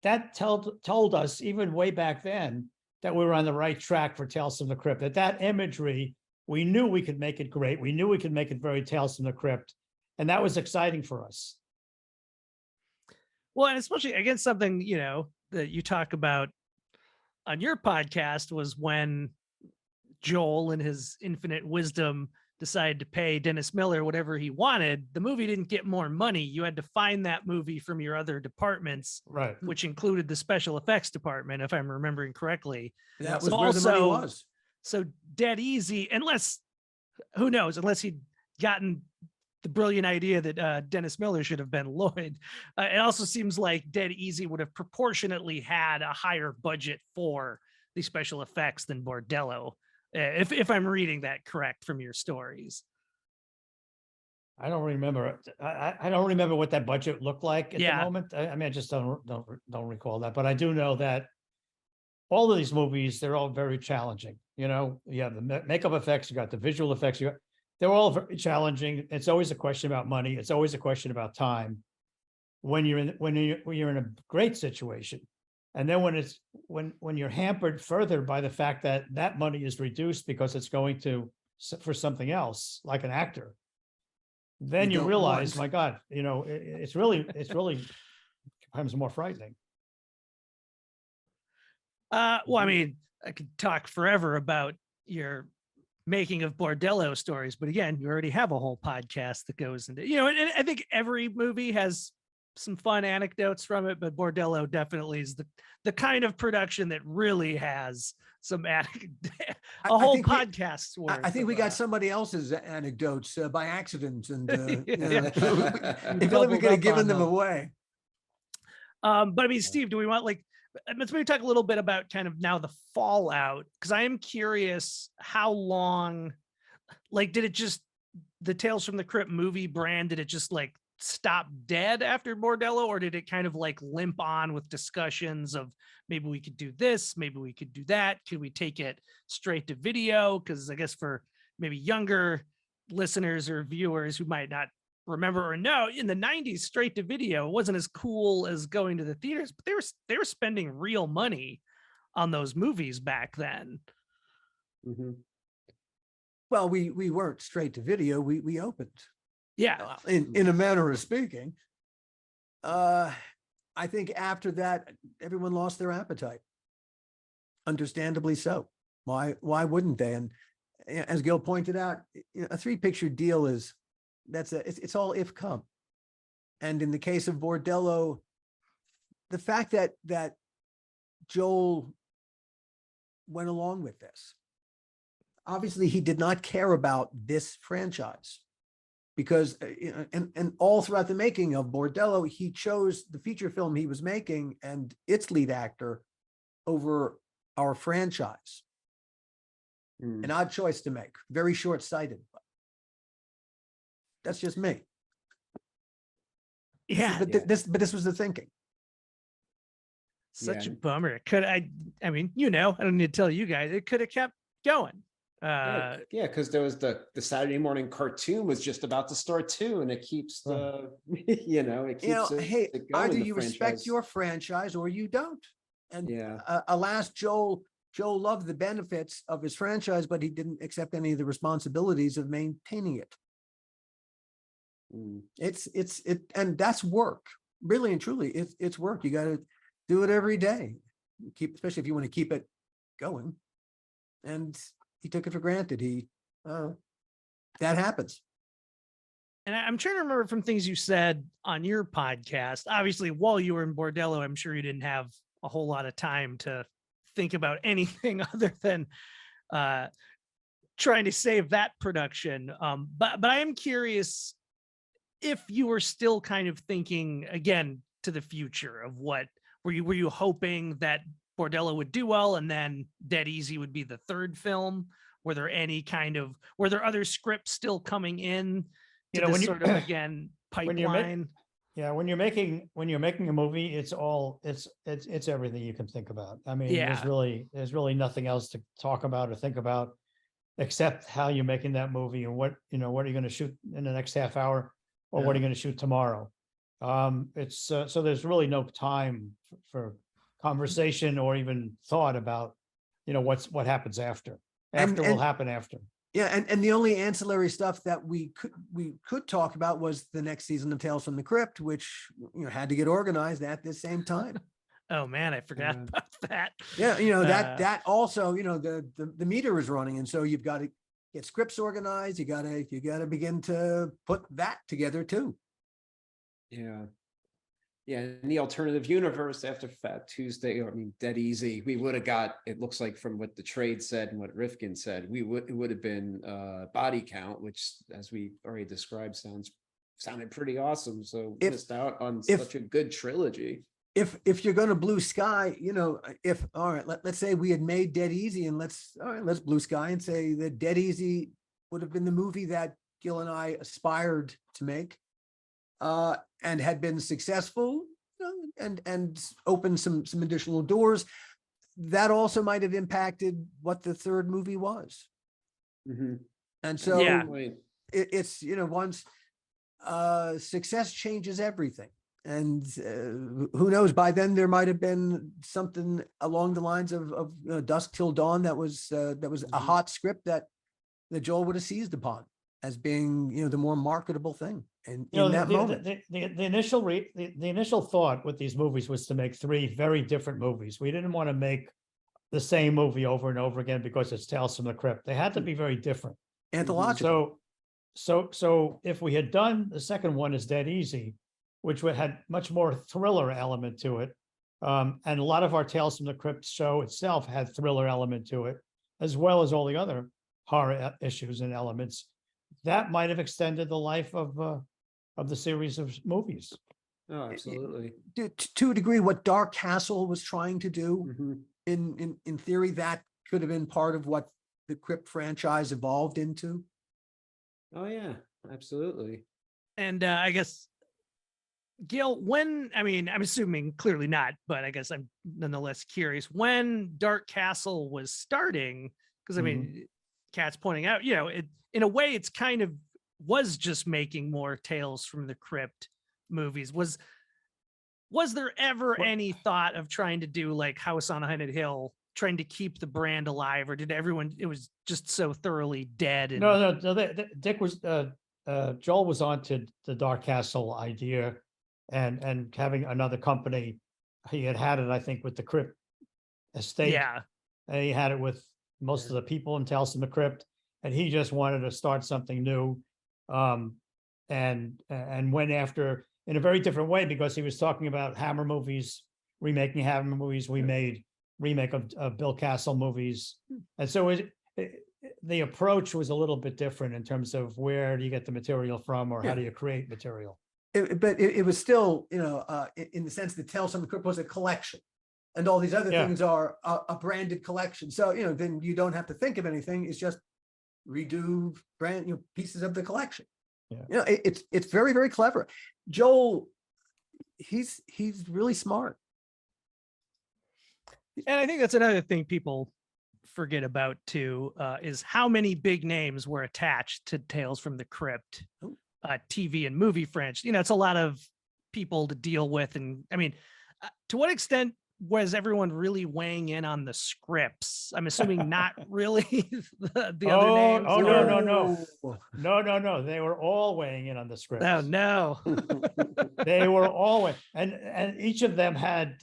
[SPEAKER 3] that told us even way back then that we were on the right track for Tales from the Crypt, that imagery, we knew we could make it great. We knew we could make it very Tales from the Crypt. And that was exciting for us.
[SPEAKER 1] well, and especially against something, that you talk about on your podcast was when Joel in his infinite wisdom decided to pay Dennis Miller whatever he wanted. The movie didn't get more money. You had to find that movie from your other departments,
[SPEAKER 3] Right.
[SPEAKER 1] which included the special effects department, if I'm remembering correctly.
[SPEAKER 2] That
[SPEAKER 1] So
[SPEAKER 2] was where the money
[SPEAKER 1] also-
[SPEAKER 2] was.
[SPEAKER 1] So dead easy, unless, who knows, unless he'd gotten the brilliant idea that Dennis Miller should have been Lloyd. It also seems like Dead Easy would have proportionately had a higher budget for the special effects than Bordello, if I'm reading that correct from your stories.
[SPEAKER 3] I don't remember. I don't remember what that budget looked like at the
[SPEAKER 1] Yeah.
[SPEAKER 3] moment. I mean, I just don't recall that. But I do know that all of these movies, they're all very challenging. You have the makeup effects, you got the visual effects, they're all very challenging. It's always a question about money. It's always a question about time. When you're in a great situation, and then when you're hampered further by the fact that that money is reduced because it's going for something else, like an actor, then you
[SPEAKER 2] don't
[SPEAKER 3] realize,
[SPEAKER 2] want.
[SPEAKER 3] my God, it's really becomes more frightening.
[SPEAKER 1] Well, I mean, I could talk forever about your making of Bordello stories, but again, you already have a whole podcast that goes into, and I think every movie has some fun anecdotes from it, but Bordello definitely is the kind of production that really has some a whole
[SPEAKER 2] think we-
[SPEAKER 1] podcast's worth.
[SPEAKER 2] I think we
[SPEAKER 1] of,
[SPEAKER 2] got somebody else's anecdotes by accident, and
[SPEAKER 1] Yeah.
[SPEAKER 2] if only we
[SPEAKER 1] doubled
[SPEAKER 2] could have
[SPEAKER 1] up
[SPEAKER 2] given
[SPEAKER 1] on
[SPEAKER 2] them
[SPEAKER 1] them.
[SPEAKER 2] away.
[SPEAKER 1] But I mean, Steve, do we want let's maybe talk a little bit about kind of now the fallout, because I am curious how long, did it just, the Tales from the Crypt movie brand, did it just stop dead after Bordello, or did it kind of limp on with discussions of maybe we could do this, maybe we could do that, could we take it straight to video? Because I guess for maybe younger listeners or viewers who might not remember or know, in the 90s, straight to video wasn't as cool as going to the theaters, but they were spending real money on those movies back then.
[SPEAKER 4] Mhm.
[SPEAKER 2] Well, we weren't straight to video. We opened.
[SPEAKER 1] Yeah.
[SPEAKER 2] In a manner of speaking. I think after that, everyone lost their appetite. Understandably so. Why wouldn't they? And as Gil pointed out, a 3-picture deal it's all if come. And in the case of Bordello, the fact that Joel went along with this, obviously he did not care about this franchise. Because and all throughout the making of Bordello, he chose the feature film he was making and its lead actor over our franchise. An odd choice to make, very short-sighted. But that's just me.
[SPEAKER 1] Yeah.
[SPEAKER 2] But this was the thinking.
[SPEAKER 1] Such
[SPEAKER 4] Yeah.
[SPEAKER 1] a bummer. I mean, I don't need to tell you guys, it could have kept going.
[SPEAKER 4] Yeah, because there was the Saturday morning cartoon was just about to start too, and it keeps the it keeps
[SPEAKER 2] Hey,
[SPEAKER 4] it going,
[SPEAKER 2] either
[SPEAKER 4] the
[SPEAKER 2] you respect
[SPEAKER 4] franchise.
[SPEAKER 2] your franchise or you don't. And
[SPEAKER 4] Yeah.
[SPEAKER 2] alas, Joel loved the benefits of his franchise, but he didn't accept any of the responsibilities of maintaining it.
[SPEAKER 4] Mm.
[SPEAKER 2] And that's work, really and truly. It's work. You got to do it every day. Especially if you want to keep it going. And he took it for granted. That happens.
[SPEAKER 1] And I'm trying to remember from things you said on your podcast. Obviously, while you were in Bordello, I'm sure you didn't have a whole lot of time to think about anything other than trying to save that production. But I am curious if you were still kind of thinking again to the future of what were you hoping that Bordello would do well and then Dead Easy would be the third film? Were there other scripts still coming in to this
[SPEAKER 3] when you-
[SPEAKER 1] sort of again
[SPEAKER 3] when you're
[SPEAKER 1] pipeline?
[SPEAKER 3] Yeah, when you're making a movie, it's everything you can think about. I mean,
[SPEAKER 1] Yeah.
[SPEAKER 3] there's really nothing else to talk about or think about except how you're making that movie and what are you going to shoot in the next half hour or what are you going to shoot tomorrow. It's so there's really no time for conversation or even thought about what happens after.
[SPEAKER 2] And-
[SPEAKER 3] Will
[SPEAKER 2] and-
[SPEAKER 3] happen after.
[SPEAKER 2] Yeah, and the only ancillary stuff that we could talk about was the next season of Tales from the Crypt, which had to get organized at the same time.
[SPEAKER 1] Oh man, I forgot about that.
[SPEAKER 2] Yeah,
[SPEAKER 1] Uh,
[SPEAKER 2] that also, the meter is running, and so you've got to get scripts organized. You gotta begin to put that together too.
[SPEAKER 4] Yeah. Yeah, in the alternative universe after Fat Tuesday, or I mean, Dead Easy, we would have got, it looks like from what the trade said and what Rifkin said, it would have been body count, which, as we already described, sounded pretty awesome. So missed out on such a good trilogy.
[SPEAKER 2] If you're going to blue sky, all right, let's say we had made Dead Easy, and let's blue sky and say that Dead Easy would have been the movie that Gil and I aspired to make. And had been successful, and opened some additional doors. That also might have impacted what the third movie was.
[SPEAKER 4] Mm-hmm.
[SPEAKER 2] And so
[SPEAKER 1] Yeah.
[SPEAKER 2] it's once success changes everything, and who knows? By then there might have been something along the lines of Dusk Till Dawn that was a hot script that Joel would have seized upon as being the more marketable thing. And in that moment,
[SPEAKER 3] the initial thought with these movies was to make 3 very different movies. We didn't want to make the same movie over and over again because it's Tales from the Crypt. They had to be very different.
[SPEAKER 2] anthological.
[SPEAKER 3] So if we had done the second one as Dead Easy, which had much more thriller element to it, and a lot of our Tales from the Crypt show itself had thriller element to it, as well as all the other horror issues and elements, that might have extended the life of the series of movies.
[SPEAKER 4] Oh, absolutely.
[SPEAKER 2] To a degree, what Dark Castle was trying to do,
[SPEAKER 4] Mm-hmm.
[SPEAKER 2] in theory, that could have been part of what the Crypt franchise evolved into.
[SPEAKER 4] Oh yeah, absolutely.
[SPEAKER 1] And I guess, Gil, I'm assuming clearly not, but I guess I'm nonetheless curious when Dark Castle was starting, because I mean, Katz pointing out, in a way, it's kind of was just making more Tales from the Crypt movies. Was there ever any thought of trying to do like House on Haunted Hill, trying to keep the brand alive, or did everyone, it was just so thoroughly dead? And
[SPEAKER 3] No, Dick was Joel was on to the Dark Castle idea, and having another company. He had it, I think, with the Crypt estate.
[SPEAKER 1] yeah,
[SPEAKER 3] And he had it with most of the people in Tales from the Crypt, and he just wanted to start something new, and went after in a very different way, because he was talking about Hammer movies, remaking Hammer movies. We made remake of Bill Castle movies, and so the approach was a little bit different in terms of where do you get the material from, or how do you create material.
[SPEAKER 2] But it was still, in the sense that Tales from the Crypt was a collection, and all these other things are a branded collection. So, then you don't have to think of anything. It's just redo brand, pieces of the collection.
[SPEAKER 3] Yeah.
[SPEAKER 2] It's very, very clever. Joel, he's really smart.
[SPEAKER 1] and I think that's another thing people forget about too, is how many big names were attached to Tales from the Crypt, TV and movie franchise. It's a lot of people to deal with, and I mean, to what extent was everyone really weighing in on the scripts? I'm assuming not really the other names.
[SPEAKER 3] No. They were all weighing in on the scripts.
[SPEAKER 1] Oh no.
[SPEAKER 3] They were all, and each of them had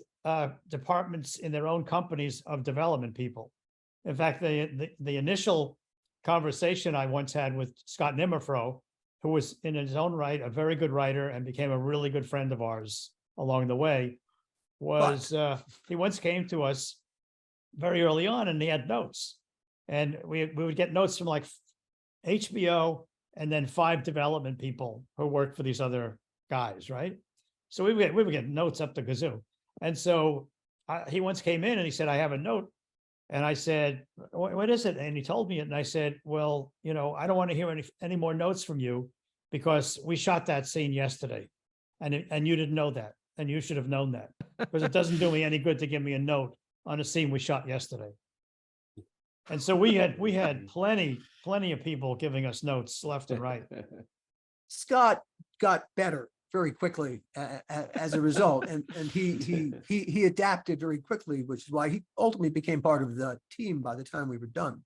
[SPEAKER 3] departments in their own companies of development people. In fact, the initial conversation I once had with Scott Nimmerfro, who was in his own right a very good writer and became a really good friend of ours along the way, was he once came to us very early on, and he had notes, and we would get notes from like HBO and then 5 development people who worked for these other guys, right? So we would get notes up the kazoo. And so he once came in and he said, I have a note. And I said, what is it? And he told me it. And I said, well, I don't want to hear any more notes from you, because we shot that scene yesterday. And you didn't know that, and you should have known that, because it doesn't do me any good to give me a note on a scene we shot yesterday. And so we had plenty of people giving us notes left and right.
[SPEAKER 2] Scott got better very quickly as a result, and he adapted very quickly, which is why he ultimately became part of the team by the time we were done.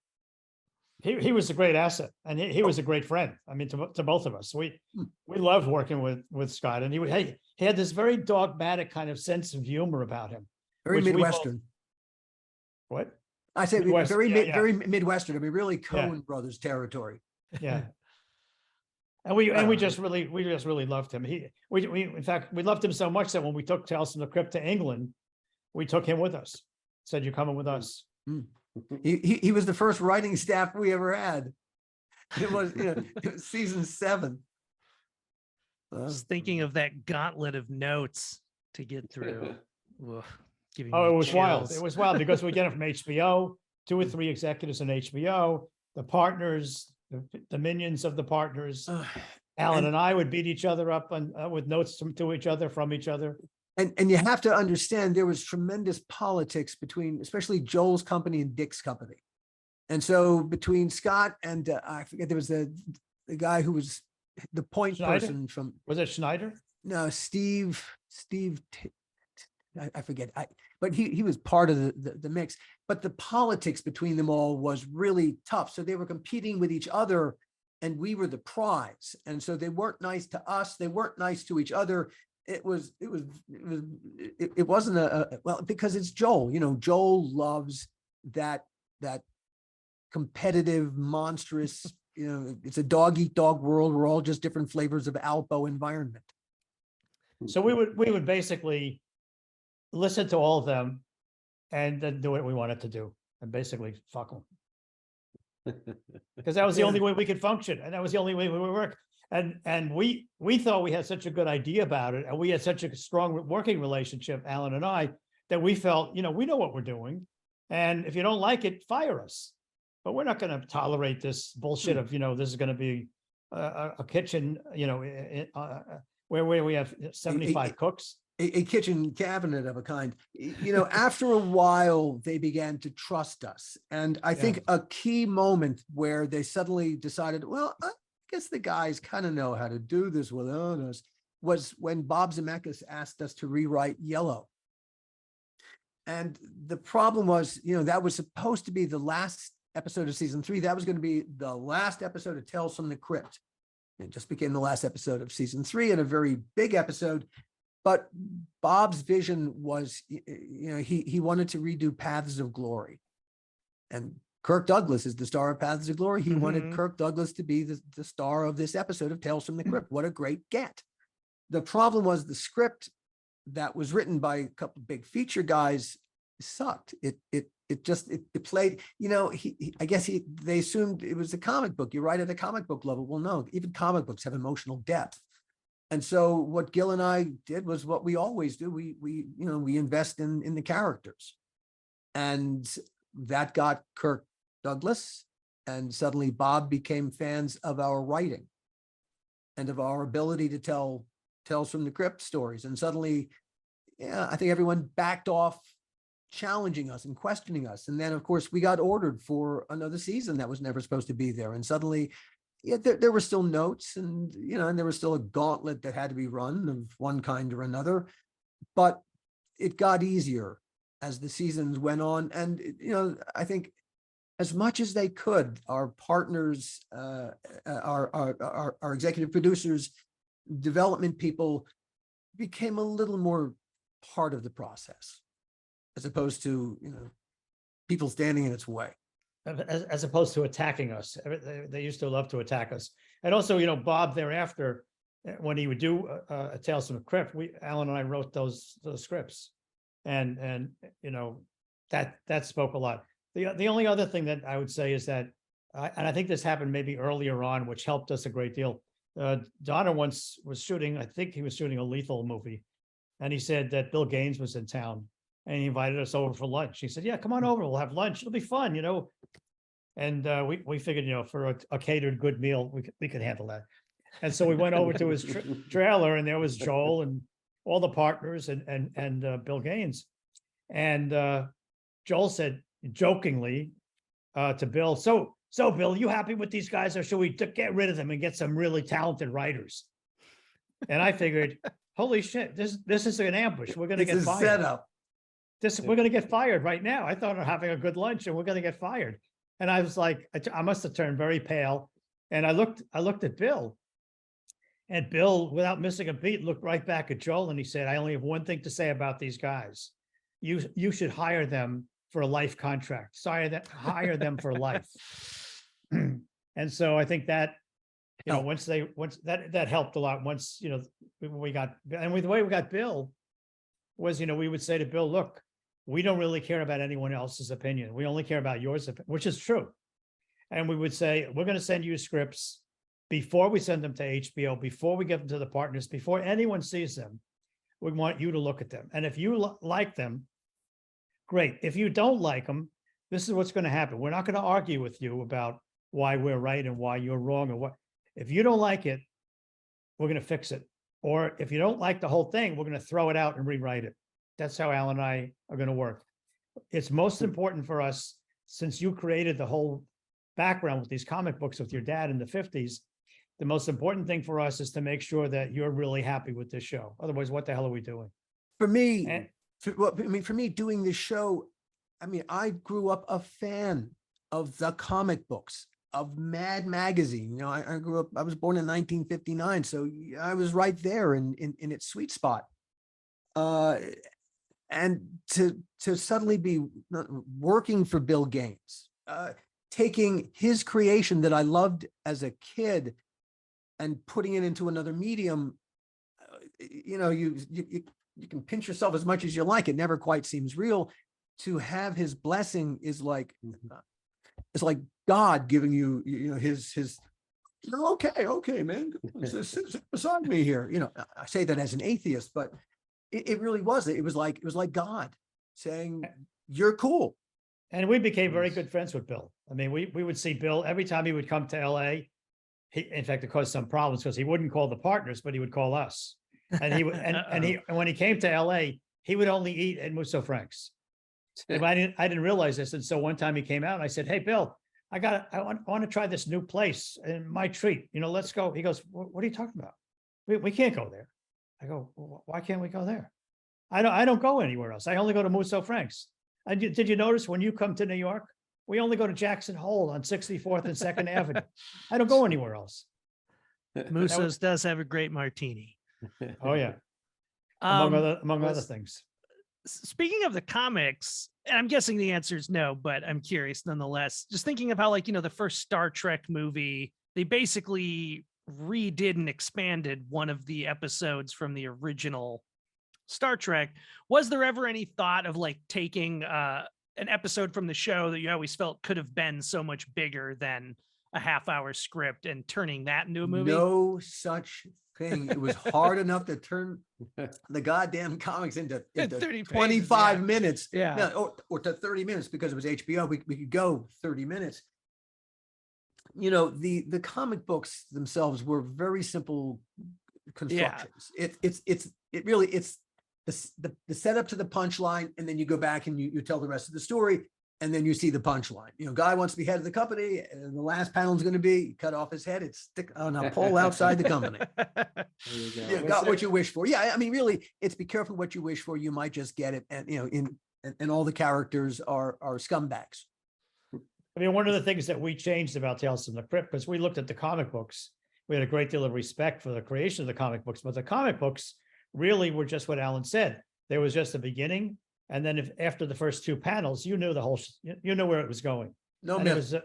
[SPEAKER 3] He was a great asset, and he was a great friend. I mean, to both of us, we loved working with Scott, and he had this very dogmatic kind of sense of humor about him.
[SPEAKER 2] Very
[SPEAKER 3] which we both-
[SPEAKER 2] Midwestern.
[SPEAKER 3] What?
[SPEAKER 2] I say
[SPEAKER 3] Midwest,
[SPEAKER 2] very
[SPEAKER 3] yeah, yeah.
[SPEAKER 2] very Midwestern. I mean, really Coen Brothers territory.
[SPEAKER 3] Yeah. And we just really loved him. We in fact we loved him so much that when we took Tales from the Crypt to England, we took him with us. Said, "You're coming with us."
[SPEAKER 2] He was the first writing staff we ever had. It was, it was season 7.
[SPEAKER 1] I was thinking of that gauntlet of notes to get through. Ugh, giving
[SPEAKER 3] Oh,
[SPEAKER 1] me
[SPEAKER 3] it was wild.
[SPEAKER 1] chills.
[SPEAKER 3] It was wild because we get it from HBO, 2 or 3 executives in HBO, the partners, the minions of the partners. Alan and I would beat each other up on with notes to each other from each other.
[SPEAKER 2] And you have to understand there was tremendous politics between, especially Joel's company and Dick's company. And so between Scott and I forget, there was the guy who was the point
[SPEAKER 3] Schneider?
[SPEAKER 2] person from,
[SPEAKER 3] Was it Schneider?
[SPEAKER 2] no, Steve, I forget. But he was part of the mix. But the politics between them all was really tough. So they were competing with each other, and we were the prize. And so they weren't nice to us. They weren't nice to each other. It wasn't well, because it's Joel. Joel loves that competitive, monstrous. It's a dog eat dog world. We're all just different flavors of Alpo environment.
[SPEAKER 3] So we would basically listen to all of them and then do what we wanted to do and basically fuck them. Because that was the only way we could function, and that was the only way we would work. And we thought we had such a good idea about it, and we had such a strong working relationship, Alan and I, that we felt, we know what we're doing. And if you don't like it, fire us. But we're not going to tolerate this bullshit of, this is going to be a kitchen, where we have 75 cooks.
[SPEAKER 2] A kitchen cabinet of a kind. After a while, they began to trust us. And I think a key moment where they suddenly decided, well, I guess the guys kind of know how to do this without us, was when Bob Zemeckis asked us to rewrite Yellow. And the problem was, that was supposed to be the last episode of season 3. That was going to be the last episode of Tales from the Crypt. It just became the last episode of season 3, and a very big episode. But Bob's vision was, he wanted to redo Paths of Glory. And Kirk Douglas is the star of Paths of Glory. He wanted Kirk Douglas to be the star of this episode of Tales from the Crypt. What a great get. The problem was the script that was written by a couple of big feature guys sucked. It played, I guess they assumed it was a comic book. You write at a comic book level. Well, no, even comic books have emotional depth. And so what Gil and I did was what we always do. We invest in the characters, and that got Kirk Douglas, and suddenly Bob became fans of our writing and of our ability to tell Tales from the Crypt stories. And suddenly, I think everyone backed off challenging us and questioning us. And then, of course, we got ordered for another season that was never supposed to be there. And suddenly, there were still notes, and and there was still a gauntlet that had to be run of one kind or another, but it got easier as the seasons went on. And I think as much as they could, our partners, our executive producers, development people became a little more part of the process, as opposed to people standing in its way.
[SPEAKER 3] As opposed to attacking us. They used to love to attack us. And also, Bob thereafter, when he would do a Tales from the Crypt, Alan and I wrote those scripts. And that spoke a lot. The only other thing that I would say is that, and I think this happened maybe earlier on, which helped us a great deal. Donner once was shooting, I think he was shooting a Lethal movie. And he said that Bill Gaines was in town, and he invited us over for lunch. He said, yeah, come on over, we'll have lunch. It'll be fun, And we figured, for a catered good meal, we could handle that. And so we went over to his trailer, and there was Joel and all the partners and Bill Gaines. And Joel said jokingly to Bill, so Bill, you happy with these guys, or should we get rid of them and get some really talented writers? And I figured, holy shit, this is an ambush. We're going to get fired.
[SPEAKER 2] Setup.
[SPEAKER 3] We're going to get fired right now. I thought we were having a good lunch and we're going to get fired. And I was like, I must have turned very pale. And I looked at Bill, and Bill, without missing a beat, looked right back at Joel, and he said, I only have one thing to say about these guys. You should hire them for a life contract. Hire them for life. And so I think that, once that helped a lot. Once, we got, and the way we got Bill was, we would say to Bill, look, we don't really care about anyone else's opinion. We only care about yours, which is true. And we would say, we're going to send you scripts before we send them to HBO, before we give them to the partners, before anyone sees them. We want you to look at them. And if you like them, great. If you don't like them, this is what's going to happen. We're not going to argue with you about why we're right and why you're wrong, or what. If you don't like it, we're going to fix it. Or if you don't like the whole thing, we're going to throw it out and rewrite it. That's how Alan and I are going to work. It's most important for us, since you created the whole background with these comic books with your dad in the 50s, the most important thing for us is to make sure that you're really happy with this show. Otherwise, what the hell are we doing?
[SPEAKER 2] For me, for me doing this show, I grew up a fan of the comic books, of Mad Magazine. I grew up, I was born in 1959, so I was right there in its sweet spot. And to suddenly be working for Bill Gaines, taking his creation that I loved as a kid and putting it into another medium, you can pinch yourself as much as you like. It never quite seems real. To have his blessing is like, it's like God giving you, his, okay, man, sit beside me here. I say that as an atheist, but it really was. It was like God saying, you're cool.
[SPEAKER 3] And we became very good friends with Bill. We would see Bill every time he would come to LA. In fact, it caused some problems because he wouldn't call the partners, but he would call us. And he would, and when he came to LA, he would only eat at Musso Frank's. And I didn't realize this. And so one time he came out and I said, hey, Bill, I want to try this new place and my treat, let's go. He goes, what are you talking about? We can't go there. I go, well, why can't we go there? I don't go anywhere else. I only go to Musso Frank's. Did you notice when you come to New York, we only go to Jackson Hole on 64th and 2nd Avenue. I don't go anywhere else.
[SPEAKER 1] Musso's does have a great martini.
[SPEAKER 3] Oh yeah. Among other things.
[SPEAKER 1] Speaking of the comics, and I'm guessing the answer is no, but I'm curious nonetheless, just thinking of how, the first Star Trek movie, they basically redid and expanded one of the episodes from the original Star Trek. Was there ever any thought of taking an episode from the show that you always felt could have been so much bigger than a half-hour script and turning that into a movie?
[SPEAKER 2] No such thing. It was hard enough to turn the goddamn comics into 25 minutes, or to 30 minutes because it was HBO. We could go 30 minutes. The comic books themselves were very simple constructions. It really the setup to the punchline, and then you go back and you tell the rest of the story, and then you see the punchline. Guy wants to be head of the company, and the last panel is going to be cut off his head. It's stick on a pole outside the company. You got what you wish for. Yeah, really, it's be careful what you wish for. You might just get it, and and all the characters are scumbags.
[SPEAKER 3] One of the things that we changed about Tales from the Crypt, because we looked at the comic books, we had a great deal of respect for the creation of the comic books, but the comic books really were just what Alan said. There was just a beginning, and then after the first two panels, you knew the whole, you knew where it was going. It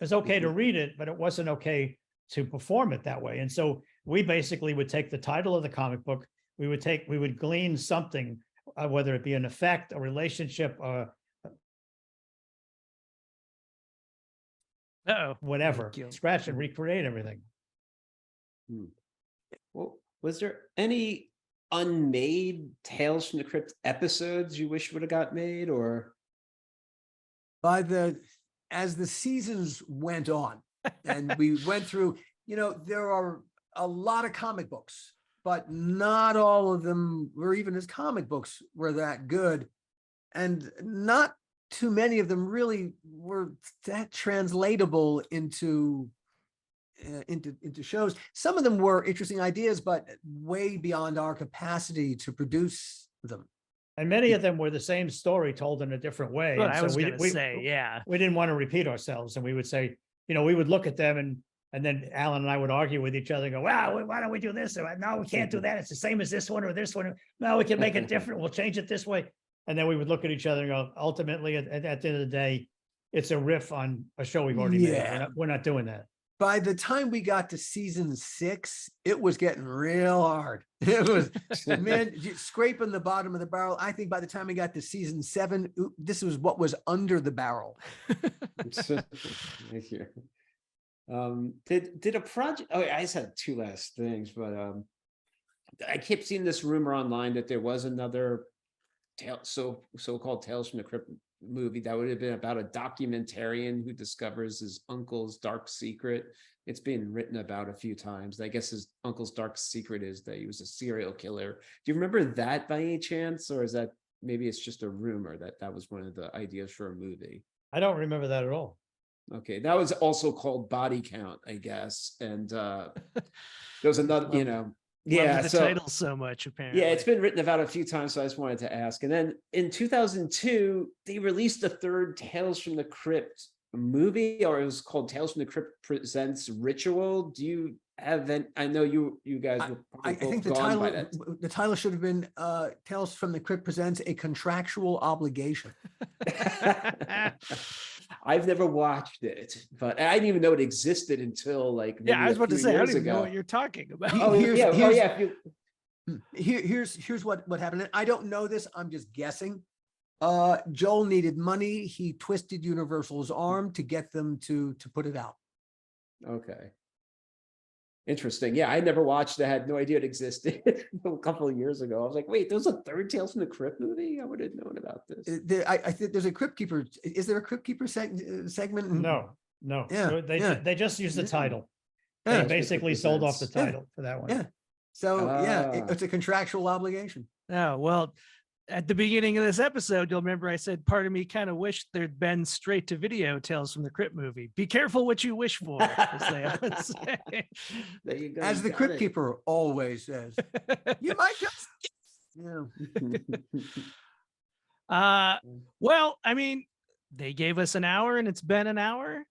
[SPEAKER 3] was okay to read it, but it wasn't okay to perform it that way. And so we basically would take the title of the comic book, we would glean something, whether it be an effect, a relationship, whatever, scratch and recreate everything.
[SPEAKER 4] Well, was there any unmade Tales from the Crypt episodes you wish would have got made, or?
[SPEAKER 2] As the seasons went on and we went through, there are a lot of comic books, but not all of them, or even as comic books, were that good. And not too many of them really were that translatable into shows. Some of them were interesting ideas, but way beyond our capacity to produce them.
[SPEAKER 3] And many of them were the same story told in a different way.
[SPEAKER 1] What
[SPEAKER 3] And
[SPEAKER 1] I
[SPEAKER 3] so
[SPEAKER 1] was going to say, yeah.
[SPEAKER 3] we didn't want to repeat ourselves. And we would say, we would look at them and then Alan and I would argue with each other and go, wow, why don't we do this? Or, no, we can't do that. It's the same as this one or this one. No, we can make it different. We'll change it this way. And then we would look at each other and go, ultimately, at the end of the day, it's a riff on a show we've already made. We're not doing that.
[SPEAKER 2] By the time we got to season 6, it was getting real hard. It was, man, scraping the bottom of the barrel. I think by the time we got to season 7, this was what was under the barrel.
[SPEAKER 4] Did a project? Oh, I just had 2 last things, but I kept seeing this rumor online that there was another so-called Tales from the Crypt movie that would have been about a documentarian who discovers his uncle's dark secret. It's been written about a few times. I guess his uncle's dark secret is that he was a serial killer. Do you remember that by any chance, or is that maybe it's just a rumor that was one of the ideas for a movie?
[SPEAKER 3] I don't remember that at all.
[SPEAKER 4] Okay, that was also called Body Count, I guess, and there was another,
[SPEAKER 1] Love the title so much, apparently.
[SPEAKER 4] Yeah, it's been written about a few times, so I just wanted to ask. And then in 2002, they released a third Tales from the Crypt movie, or it was called Tales from the Crypt Presents Ritual. Do you have that? I know you guys were
[SPEAKER 2] I think the title should have been Tales from the Crypt Presents a Contractual Obligation.
[SPEAKER 4] I've never watched it, but I didn't even know it existed until I was
[SPEAKER 1] about to say, I don't even know what you're talking about.
[SPEAKER 2] Here's what happened. I don't know this. I'm just guessing. Joel needed money. He twisted Universal's arm to get them to put it out.
[SPEAKER 4] Okay. Interesting. Yeah, I never watched it. I had no idea it existed a couple of years ago. I was like, wait, there's a third Tales from the Crypt movie? I would have known about this.
[SPEAKER 2] I think there's a Crypt Keeper. Is there a Crypt Keeper segment?
[SPEAKER 3] No.
[SPEAKER 2] Yeah,
[SPEAKER 3] they just used the title.
[SPEAKER 2] Yeah.
[SPEAKER 3] They basically sold off the title for that one.
[SPEAKER 2] Yeah. So it's a contractual obligation.
[SPEAKER 1] Oh, well, at the beginning of this episode, you'll remember I said part of me kind of wished there'd been straight to video Tales from the Crypt movie. Be careful what you wish for, as they would say.
[SPEAKER 4] There you go.
[SPEAKER 2] As the Crypt Keeper always says, you might just. Yeah.
[SPEAKER 1] Well, I mean, they gave us an hour and it's been an hour.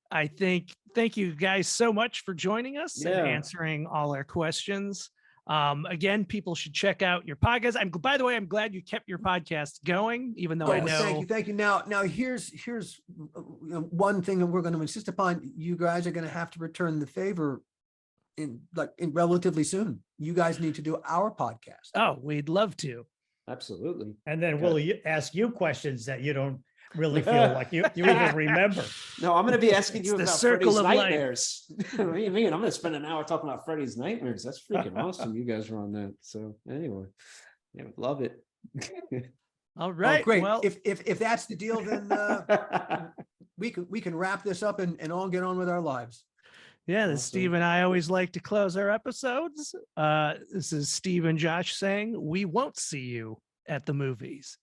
[SPEAKER 1] I think, thank you guys so much for joining us and answering all our questions. Again, people should check out your podcast. By the way, I'm glad you kept your podcast going, even though I know.
[SPEAKER 2] Thank you. Now here's one thing that we're going to insist upon. You guys are going to have to return the favor in relatively soon. You guys need to do our podcast.
[SPEAKER 1] Oh, we'd love to.
[SPEAKER 4] Absolutely.
[SPEAKER 3] And then we'll ask you questions that you don't really feel like you even remember.
[SPEAKER 4] No, I'm going to be asking you about Freddy's nightmares. What do you mean? I'm going to spend an hour talking about Freddy's nightmares. That's freaking awesome. You guys were on that. So anyway, love it.
[SPEAKER 1] All right.
[SPEAKER 2] Oh, great.
[SPEAKER 1] Well,
[SPEAKER 2] if that's the deal, then we can wrap this up and all get on with our lives.
[SPEAKER 1] Yeah, this Steve and I always like to close our episodes. This is Steve and Josh saying, we won't see you at the movies.